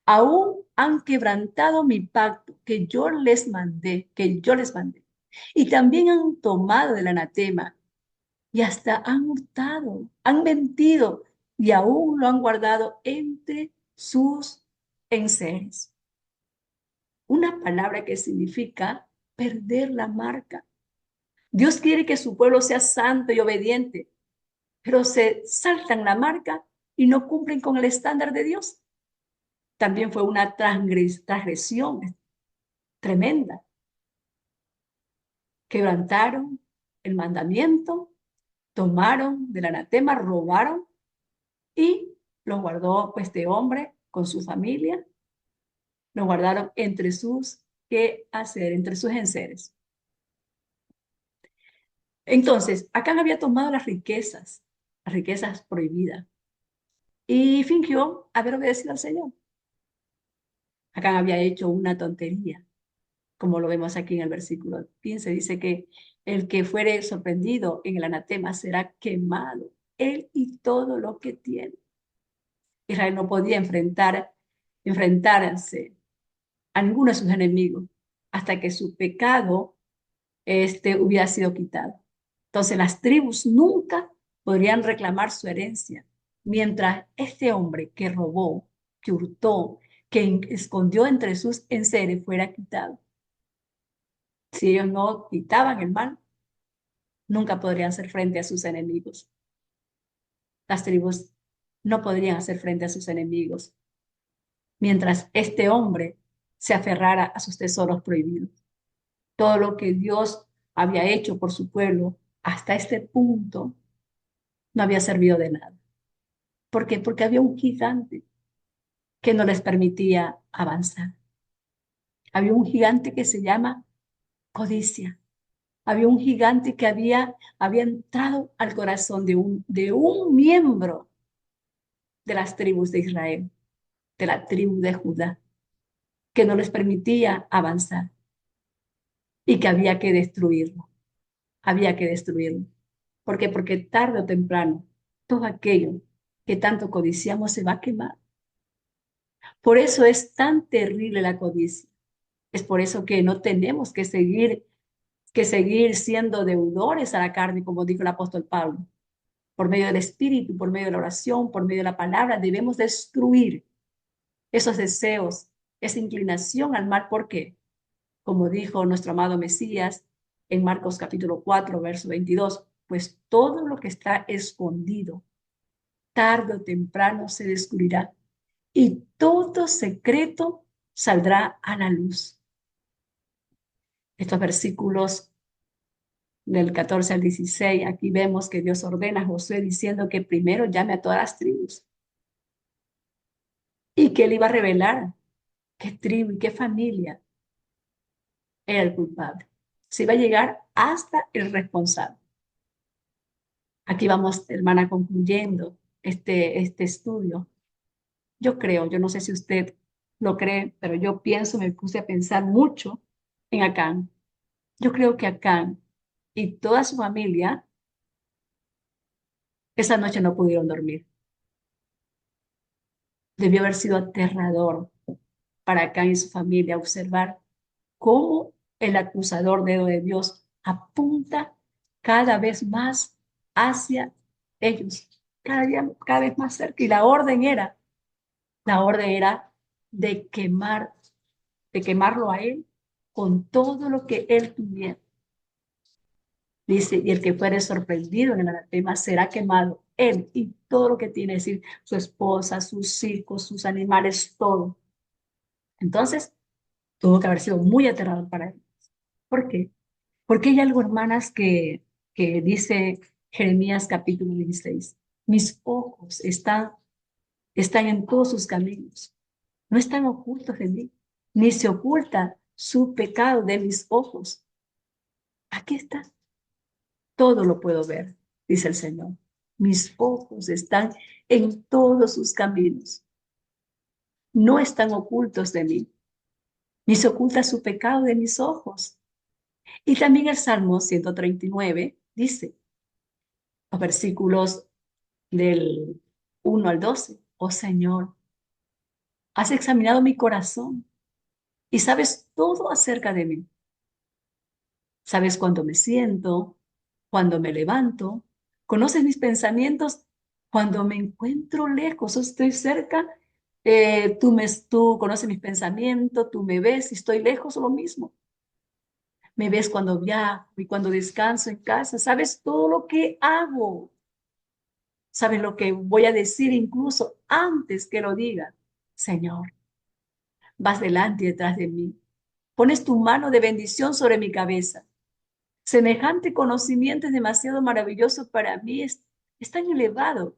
Aún han quebrantado mi pacto que yo les mandé. Y también han tomado del anatema y hasta han hurtado, han mentido y aún lo han guardado entre sus enseres. Una palabra que significa perder la marca. Dios quiere que su pueblo sea santo y obediente, pero se saltan la marca y no cumplen con el estándar de Dios. También fue una transgresión tremenda. Quebrantaron el mandamiento, tomaron del anatema, robaron y los guardó pues este hombre con su familia, los guardaron entre sus qué hacer, entre sus enseres. Entonces, Acán había tomado las riquezas prohibidas, y fingió haber obedecido al Señor. Acán había hecho una tontería, como lo vemos aquí en el versículo 15, dice que el que fuere sorprendido en el anatema será quemado, él y todo lo que tiene. Israel no podía enfrentarse a ninguno de sus enemigos hasta que su pecado hubiera sido quitado. Entonces las tribus nunca podrían reclamar su herencia, mientras este hombre que robó, que hurtó, que escondió entre sus enseres fuera quitado. Si ellos no quitaban el mal, nunca podrían hacer frente a sus enemigos. Las tribus no podrían hacer frente a sus enemigos mientras este hombre se aferrara a sus tesoros prohibidos. Todo lo que Dios había hecho por su pueblo hasta este punto no había servido de nada. ¿Por qué? Porque había un gigante que no les permitía avanzar. Había un gigante que se llama codicia. Había un gigante que había entrado al corazón de un miembro de las tribus de Israel, de la tribu de Judá, que no les permitía avanzar y que había que destruirlo, había que destruirlo. ¿Por qué? Porque tarde o temprano todo aquello que tanto codiciamos se va a quemar. Por eso es tan terrible la codicia. Es por eso que no tenemos que seguir siendo deudores a la carne, como dijo el apóstol Pablo. Por medio del Espíritu, por medio de la oración, por medio de la palabra, debemos destruir esos deseos, esa inclinación al mal. ¿Por qué? Como dijo nuestro amado Mesías en Marcos capítulo 4, verso 22, pues todo lo que está escondido, tarde o temprano se descubrirá y todo secreto saldrá a la luz. Estos versículos del 14 al 16, aquí vemos que Dios ordena a Josué diciendo que primero llame a todas las tribus y que él iba a revelar qué tribu y qué familia era el culpable. Se iba a llegar hasta el responsable. Aquí vamos, hermana, concluyendo este estudio. Yo creo, yo no sé si usted lo cree, pero yo pienso, me puse a pensar mucho en Acán. Yo creo que Acán y toda su familia esa noche no pudieron dormir. Debió haber sido aterrador para Acán y su familia observar cómo el acusador dedo de Dios apunta cada vez más hacia ellos, cada día, cada vez más cerca. Y la orden era de quemar, de quemarlo a él con todo lo que él tuviera. Dice, y el que fuere sorprendido en el anatema será quemado él y todo lo que tiene, es decir, su esposa, sus hijos, sus animales, todo. Entonces, tuvo que haber sido muy aterrador para él. ¿Por qué? Porque hay algo, hermanas, que dice Jeremías capítulo 16. Mis ojos están en todos sus caminos. No están ocultos de mí, ni se oculta su pecado de mis ojos. Aquí está. Todo lo puedo ver, dice el Señor. Mis ojos están en todos sus caminos. No están ocultos de mí, ni se oculta su pecado de mis ojos. Y también el Salmo 139 dice, los versículos del 1 al 12, oh Señor, has examinado mi corazón y sabes todo acerca de mí. Sabes cuándo me siento, cuando me levanto, conoces mis pensamientos cuando me encuentro lejos o estoy cerca. Tú conoces mis pensamientos, tú me ves si estoy lejos o lo mismo. Me ves cuando viajo y cuando descanso en casa. Sabes todo lo que hago. Sabes lo que voy a decir incluso antes que lo diga. Señor, vas delante y detrás de mí. Pones tu mano de bendición sobre mi cabeza. Semejante conocimiento es demasiado maravilloso para mí, es tan elevado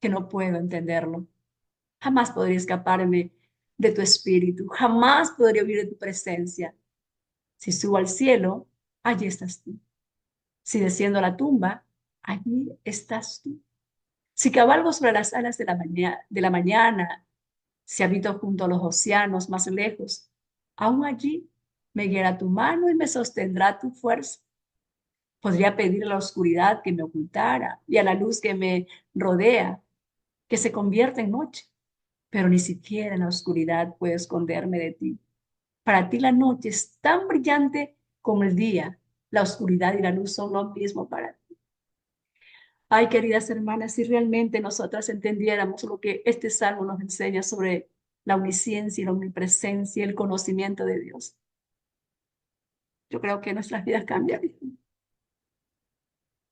que no puedo entenderlo. Jamás podría escaparme de tu espíritu, jamás podría huir de tu presencia. Si subo al cielo, allí estás tú. Si desciendo a la tumba, allí estás tú. Si cabalgo sobre las alas de la mañana, si habito junto a los océanos más lejos, aún allí me guiará tu mano y me sostendrá tu fuerza. Podría pedir a la oscuridad que me ocultara y a la luz que me rodea que se convierta en noche, pero ni siquiera en la oscuridad puedo esconderme de ti. Para ti la noche es tan brillante como el día. La oscuridad y la luz son lo mismo para ti. Ay, queridas hermanas, si realmente nosotras entendiéramos lo que este salmo nos enseña sobre la omnisciencia y la omnipresencia y el conocimiento de Dios, yo creo que nuestras vidas cambiarían.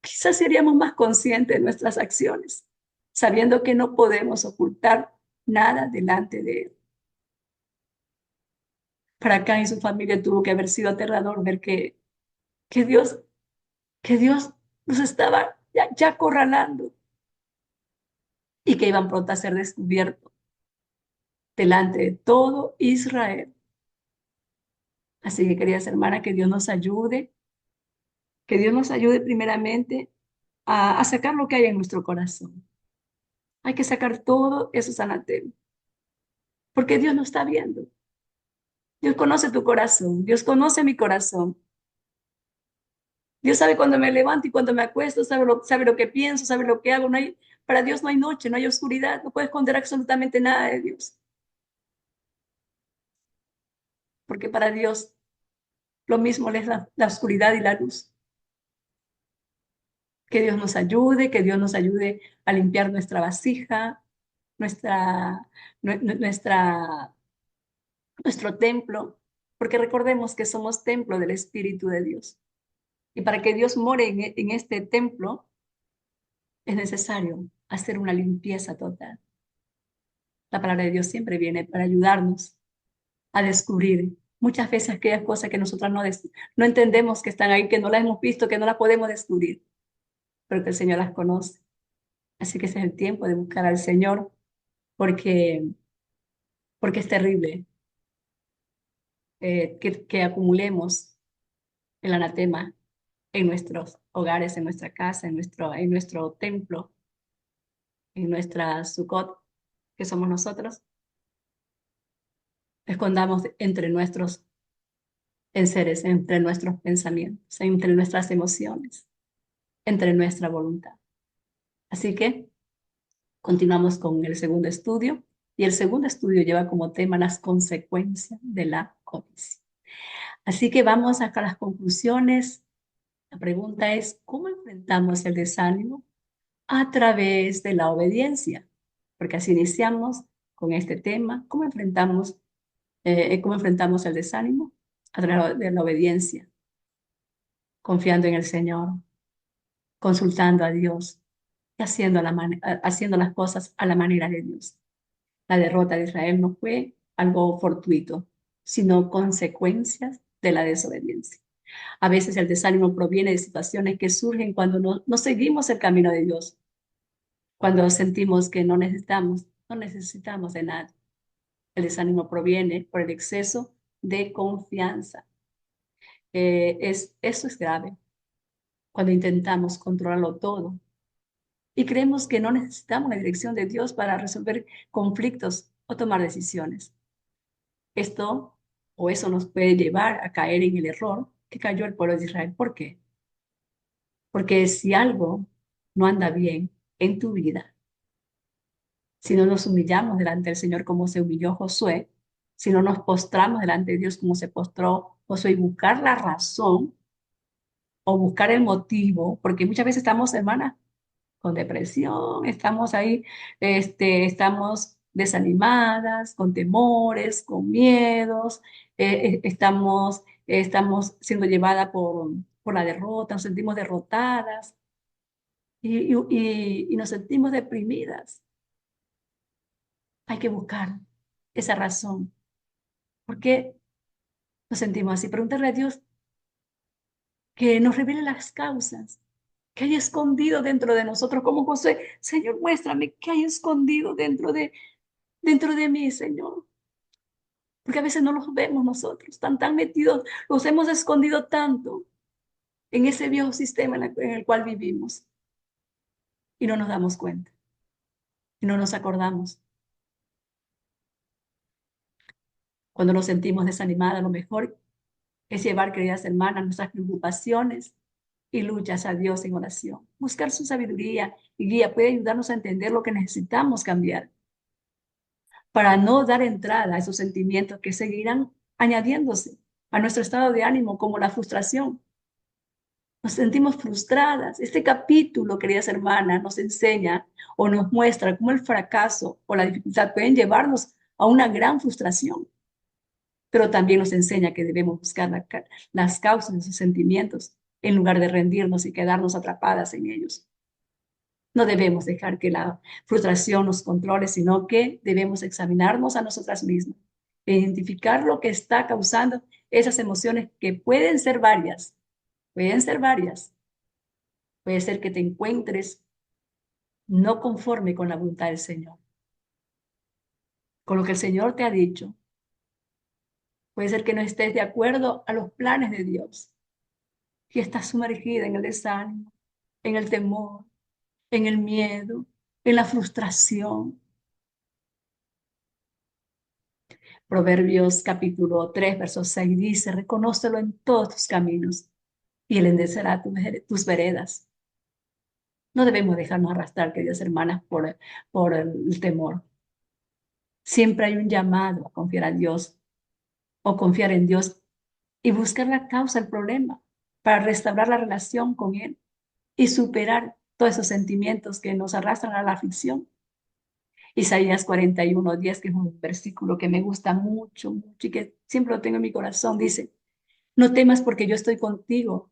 Quizás seríamos más conscientes de nuestras acciones, sabiendo que no podemos ocultar nada delante de Él. Para acá y su familia tuvo que haber sido aterrador ver que Dios, que Dios nos estaba ya acorralando y que iban pronto a ser descubiertos delante de todo Israel. Así que, queridas hermanas, que Dios nos ayude primeramente a sacar lo que hay en nuestro corazón, Hay que sacar todo esos anatemas, porque Dios no está viendo. Dios conoce tu corazón, Dios conoce mi corazón. Dios sabe cuando me levanto y cuando me acuesto, sabe lo que pienso, sabe lo que hago. Para Dios no hay noche, no hay oscuridad, no puede esconder absolutamente nada de Dios, porque para Dios lo mismo es la oscuridad y la luz. Que Dios nos ayude a limpiar nuestra vasija, nuestra, nuestra, nuestro templo, porque recordemos que somos templo del Espíritu de Dios. Y para que Dios more en este templo, es necesario hacer una limpieza total. La palabra de Dios siempre viene para ayudarnos a descubrir muchas veces aquellas cosas que nosotros no entendemos que están ahí, que no las hemos visto, que no las podemos descubrir, pero que el Señor las conoce. Así que ese es el tiempo de buscar al Señor, porque, porque es terrible que acumulemos el anatema en nuestros hogares, en nuestra casa, en nuestro templo, en nuestra Sukkot, que somos nosotros, escondamos entre nuestros enseres, entre nuestros pensamientos, entre nuestras emociones, entre nuestra voluntad. Así que continuamos con el segundo estudio y el segundo estudio lleva como tema las consecuencias de la codicia. Así que vamos acá a las conclusiones. La pregunta es, ¿cómo enfrentamos el desánimo? A través de la obediencia, porque así iniciamos con este tema. Cómo enfrentamos el desánimo? A través de la obediencia, confiando en el Señor, consultando a Dios y haciendo las cosas a la manera de Dios. La derrota de Israel no fue algo fortuito, sino consecuencias de la desobediencia. A veces el desánimo proviene de situaciones que surgen cuando no seguimos el camino de Dios, cuando sentimos que no necesitamos de nada. El desánimo proviene por el exceso de confianza. Eso es grave, cuando intentamos controlarlo todo y creemos que no necesitamos la dirección de Dios para resolver conflictos o tomar decisiones. Esto o eso nos puede llevar a caer en el error que cayó el pueblo de Israel. ¿Por qué? Porque si algo no anda bien en tu vida, si no nos humillamos delante del Señor como se humilló Josué, si no nos postramos delante de Dios como se postró Josué y buscar la razón o buscar el motivo, porque muchas veces estamos, hermanas, con depresión, estamos ahí, estamos desanimadas, con temores, con miedos, estamos siendo llevadas por la derrota, nos sentimos derrotadas y nos sentimos deprimidas. Hay que buscar esa razón. ¿Por qué nos sentimos así? Preguntarle a Dios que nos revele las causas que hay escondido dentro de nosotros, como José. Señor, muéstrame qué hay escondido dentro de mí, Señor. Porque a veces no los vemos nosotros, están tan metidos, los hemos escondido tanto en ese viejo sistema en el cual vivimos y no nos damos cuenta y no nos acordamos. Cuando nos sentimos desanimadas, lo mejor es llevar, queridas hermanas, nuestras preocupaciones y luchas a Dios en oración. Buscar su sabiduría y guía puede ayudarnos a entender lo que necesitamos cambiar para no dar entrada a esos sentimientos que seguirán añadiéndose a nuestro estado de ánimo, como la frustración. Nos sentimos frustradas. Este capítulo, queridas hermanas, nos enseña o nos muestra cómo el fracaso o la dificultad pueden llevarnos a una gran frustración, pero también nos enseña que debemos buscar las causas de esos sentimientos en lugar de rendirnos y quedarnos atrapadas en ellos. No debemos dejar que la frustración nos controle, sino que debemos examinarnos a nosotras mismas, e identificar lo que está causando esas emociones que pueden ser varias. Puede ser que te encuentres no conforme con la voluntad del Señor, con lo que el Señor te ha dicho. Puede ser que no estés de acuerdo a los planes de Dios y estás sumergida en el desánimo, en el temor, en el miedo, en la frustración. Proverbios capítulo 3, verso 6 dice, reconócelo en todos tus caminos y él enderezará tus veredas. No debemos dejarnos arrastrar, queridas hermanas, por el temor. Siempre hay un llamado a confiar a Dios o confiar en Dios y buscar la causa del problema para restaurar la relación con Él y superar todos esos sentimientos que nos arrastran a la aflicción. Isaías 41:10, que es un versículo que me gusta mucho, mucho y que siempre lo tengo en mi corazón, dice, no temas porque yo estoy contigo.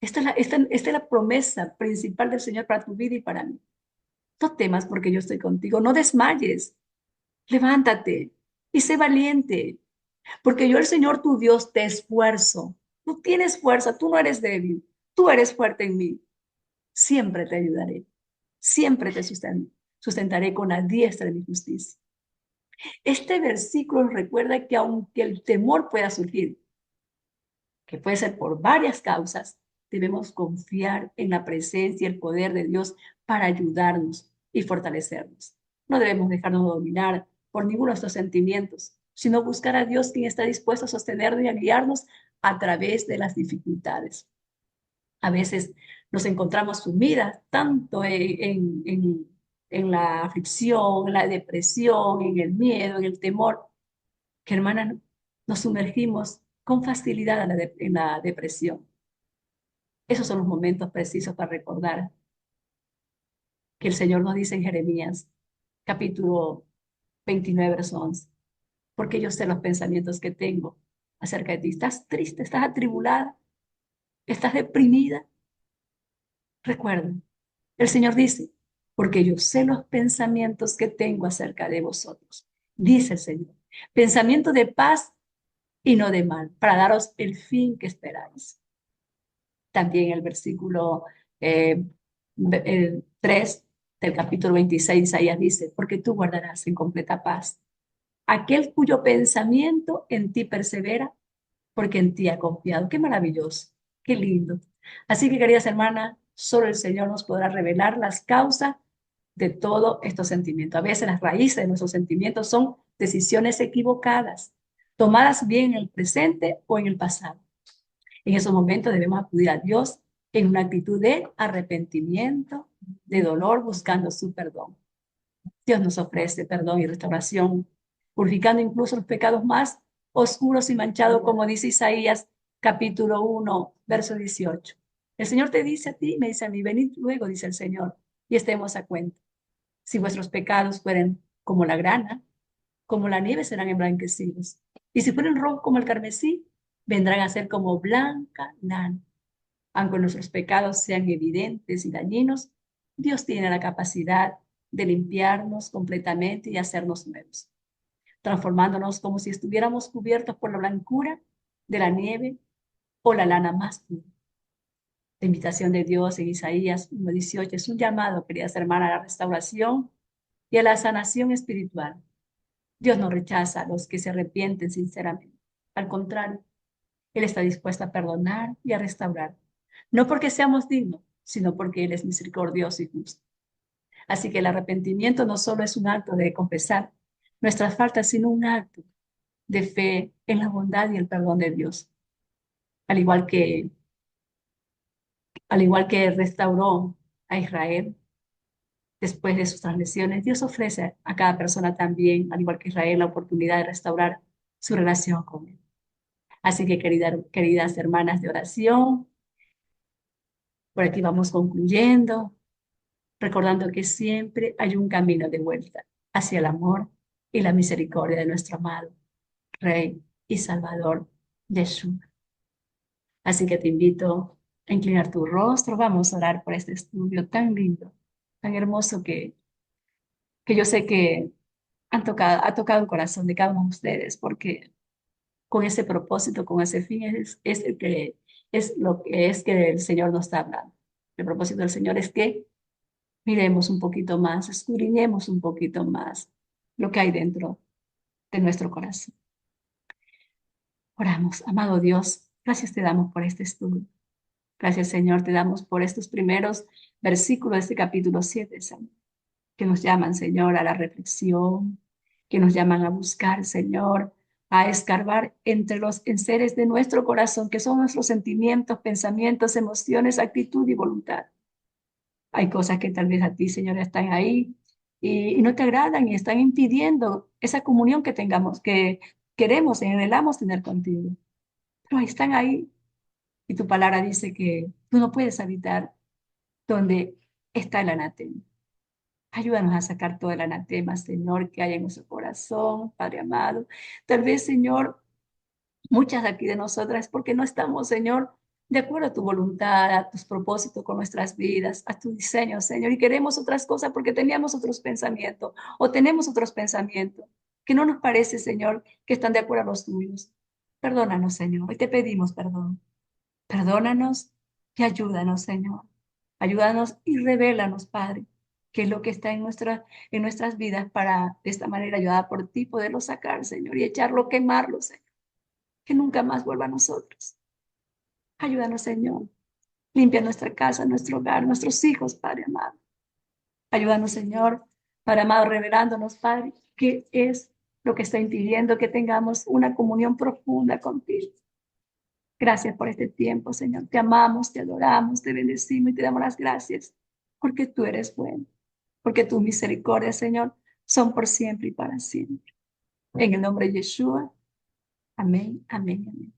Esta es la promesa principal del Señor para tu vida y para mí. No temas porque yo estoy contigo, no desmayes, levántate y sé valiente, porque yo el Señor tu Dios te esfuerzo. Tú tienes fuerza, tú no eres débil, tú eres fuerte en mí. Siempre te ayudaré, siempre te sustentaré con la diestra de mi justicia. Este versículo nos recuerda que aunque el temor pueda surgir, que puede ser por varias causas, debemos confiar en la presencia y el poder de Dios para ayudarnos y fortalecernos. No debemos dejarnos dominar por ninguno de estos sentimientos, sino buscar a Dios quien está dispuesto a sostenernos y a guiarnos a través de las dificultades. A veces nos encontramos sumidas tanto en la aflicción, en la depresión, en el miedo, en el temor, que hermana, nos sumergimos con facilidad en la depresión. Esos son los momentos precisos para recordar que el Señor nos dice en Jeremías, capítulo 29, verso 11, porque yo sé los pensamientos que tengo acerca de ti. ¿Estás triste? ¿Estás atribulada? ¿Estás deprimida? Recuerda, el Señor dice, porque yo sé los pensamientos que tengo acerca de vosotros, dice el Señor. Pensamiento de paz y no de mal, para daros el fin que esperáis. También el versículo el 3 del capítulo 26 de Isaías dice, porque tú guardarás en completa paz aquel cuyo pensamiento en ti persevera, porque en ti ha confiado. Qué maravilloso, qué lindo. Así que, queridas hermanas, solo el Señor nos podrá revelar las causas de todos estos sentimientos. A veces las raíces de nuestros sentimientos son decisiones equivocadas, tomadas bien en el presente o en el pasado. En esos momentos debemos acudir a Dios en una actitud de arrepentimiento, de dolor, buscando su perdón. Dios nos ofrece perdón y restauración, purificando incluso los pecados más oscuros y manchados, como dice Isaías capítulo 1, verso 18. El Señor te dice a ti, me dice a mí, venid luego, dice el Señor, y estemos a cuenta. Si vuestros pecados fueren como la grana, como la nieve serán emblanquecidos. Y si fueren rojos como el carmesí, vendrán a ser como blanca lana. Aunque nuestros pecados sean evidentes y dañinos, Dios tiene la capacidad de limpiarnos completamente y hacernos nuevos, transformándonos como si estuviéramos cubiertos por la blancura de la nieve o la lana más pura. La invitación de Dios en Isaías 1:18 es un llamado, queridas hermanas, a la restauración y a la sanación espiritual. Dios no rechaza a los que se arrepienten sinceramente. Al contrario, Él está dispuesto a perdonar y a restaurar. No porque seamos dignos, sino porque Él es misericordioso y justo. Así que el arrepentimiento no solo es un acto de confesar nuestras faltas, sino un acto de fe en la bondad y el perdón de Dios. Al igual que, al igual que restauró a Israel después de sus transgresiones, Dios ofrece a cada persona también, al igual que Israel, la oportunidad de restaurar su relación con Él. Así que, queridas hermanas de oración, por aquí vamos concluyendo, recordando que siempre hay un camino de vuelta hacia el amor y la misericordia de nuestro amado Rey y Salvador Yeshua. Así que te invito a inclinar tu rostro. Vamos a orar por este estudio tan lindo, tan hermoso que yo sé que ha tocado el corazón de cada uno de ustedes, porque con ese propósito, con ese fin, es lo que es que el Señor nos está hablando. El propósito del Señor es que miremos un poquito más, escudriñemos un poquito más lo que hay dentro de nuestro corazón. Oramos, amado Dios, gracias te damos por este estudio. Gracias, Señor, te damos por estos primeros versículos de este capítulo 7, Señor. que nos llaman, Señor, a la reflexión, que nos llaman a buscar, Señor, a escarbar entre los enseres de nuestro corazón, que son nuestros sentimientos, pensamientos, emociones, actitud y voluntad. Hay cosas que tal vez a ti, Señor, están ahí y no te agradan y están impidiendo esa comunión que tengamos, que queremos y anhelamos tener contigo. Pero ahí están ahí. Y tu palabra dice que tú no puedes habitar donde está el anatema. Ayúdanos a sacar todo el anatema, Señor, que hay en nuestro corazón, Padre amado. Tal vez, Señor, muchas de aquí de nosotras, porque no estamos, Señor, de acuerdo a tu voluntad, a tus propósitos con nuestras vidas, a tu diseño, Señor, y queremos otras cosas porque teníamos otros pensamientos o tenemos otros pensamientos que no nos parece, Señor, que están de acuerdo a los tuyos. Perdónanos, Señor, y te pedimos perdón. Perdónanos y ayúdanos, Señor. Ayúdanos y revélanos, Padre, qué es lo que está en nuestras vidas para de esta manera, ayudada por ti, poderlo sacar, Señor, y echarlo, quemarlo, Señor, que nunca más vuelva a nosotros. Ayúdanos, Señor. Limpia nuestra casa, nuestro hogar, nuestros hijos, Padre amado. Ayúdanos, Señor, Padre amado, revelándonos, Padre, qué es lo que está impidiendo que tengamos una comunión profunda contigo. Gracias por este tiempo, Señor. Te amamos, te adoramos, te bendecimos y te damos las gracias porque tú eres bueno, porque tus misericordias, Señor, son por siempre y para siempre. En el nombre de Yeshua. Amén, amén, amén.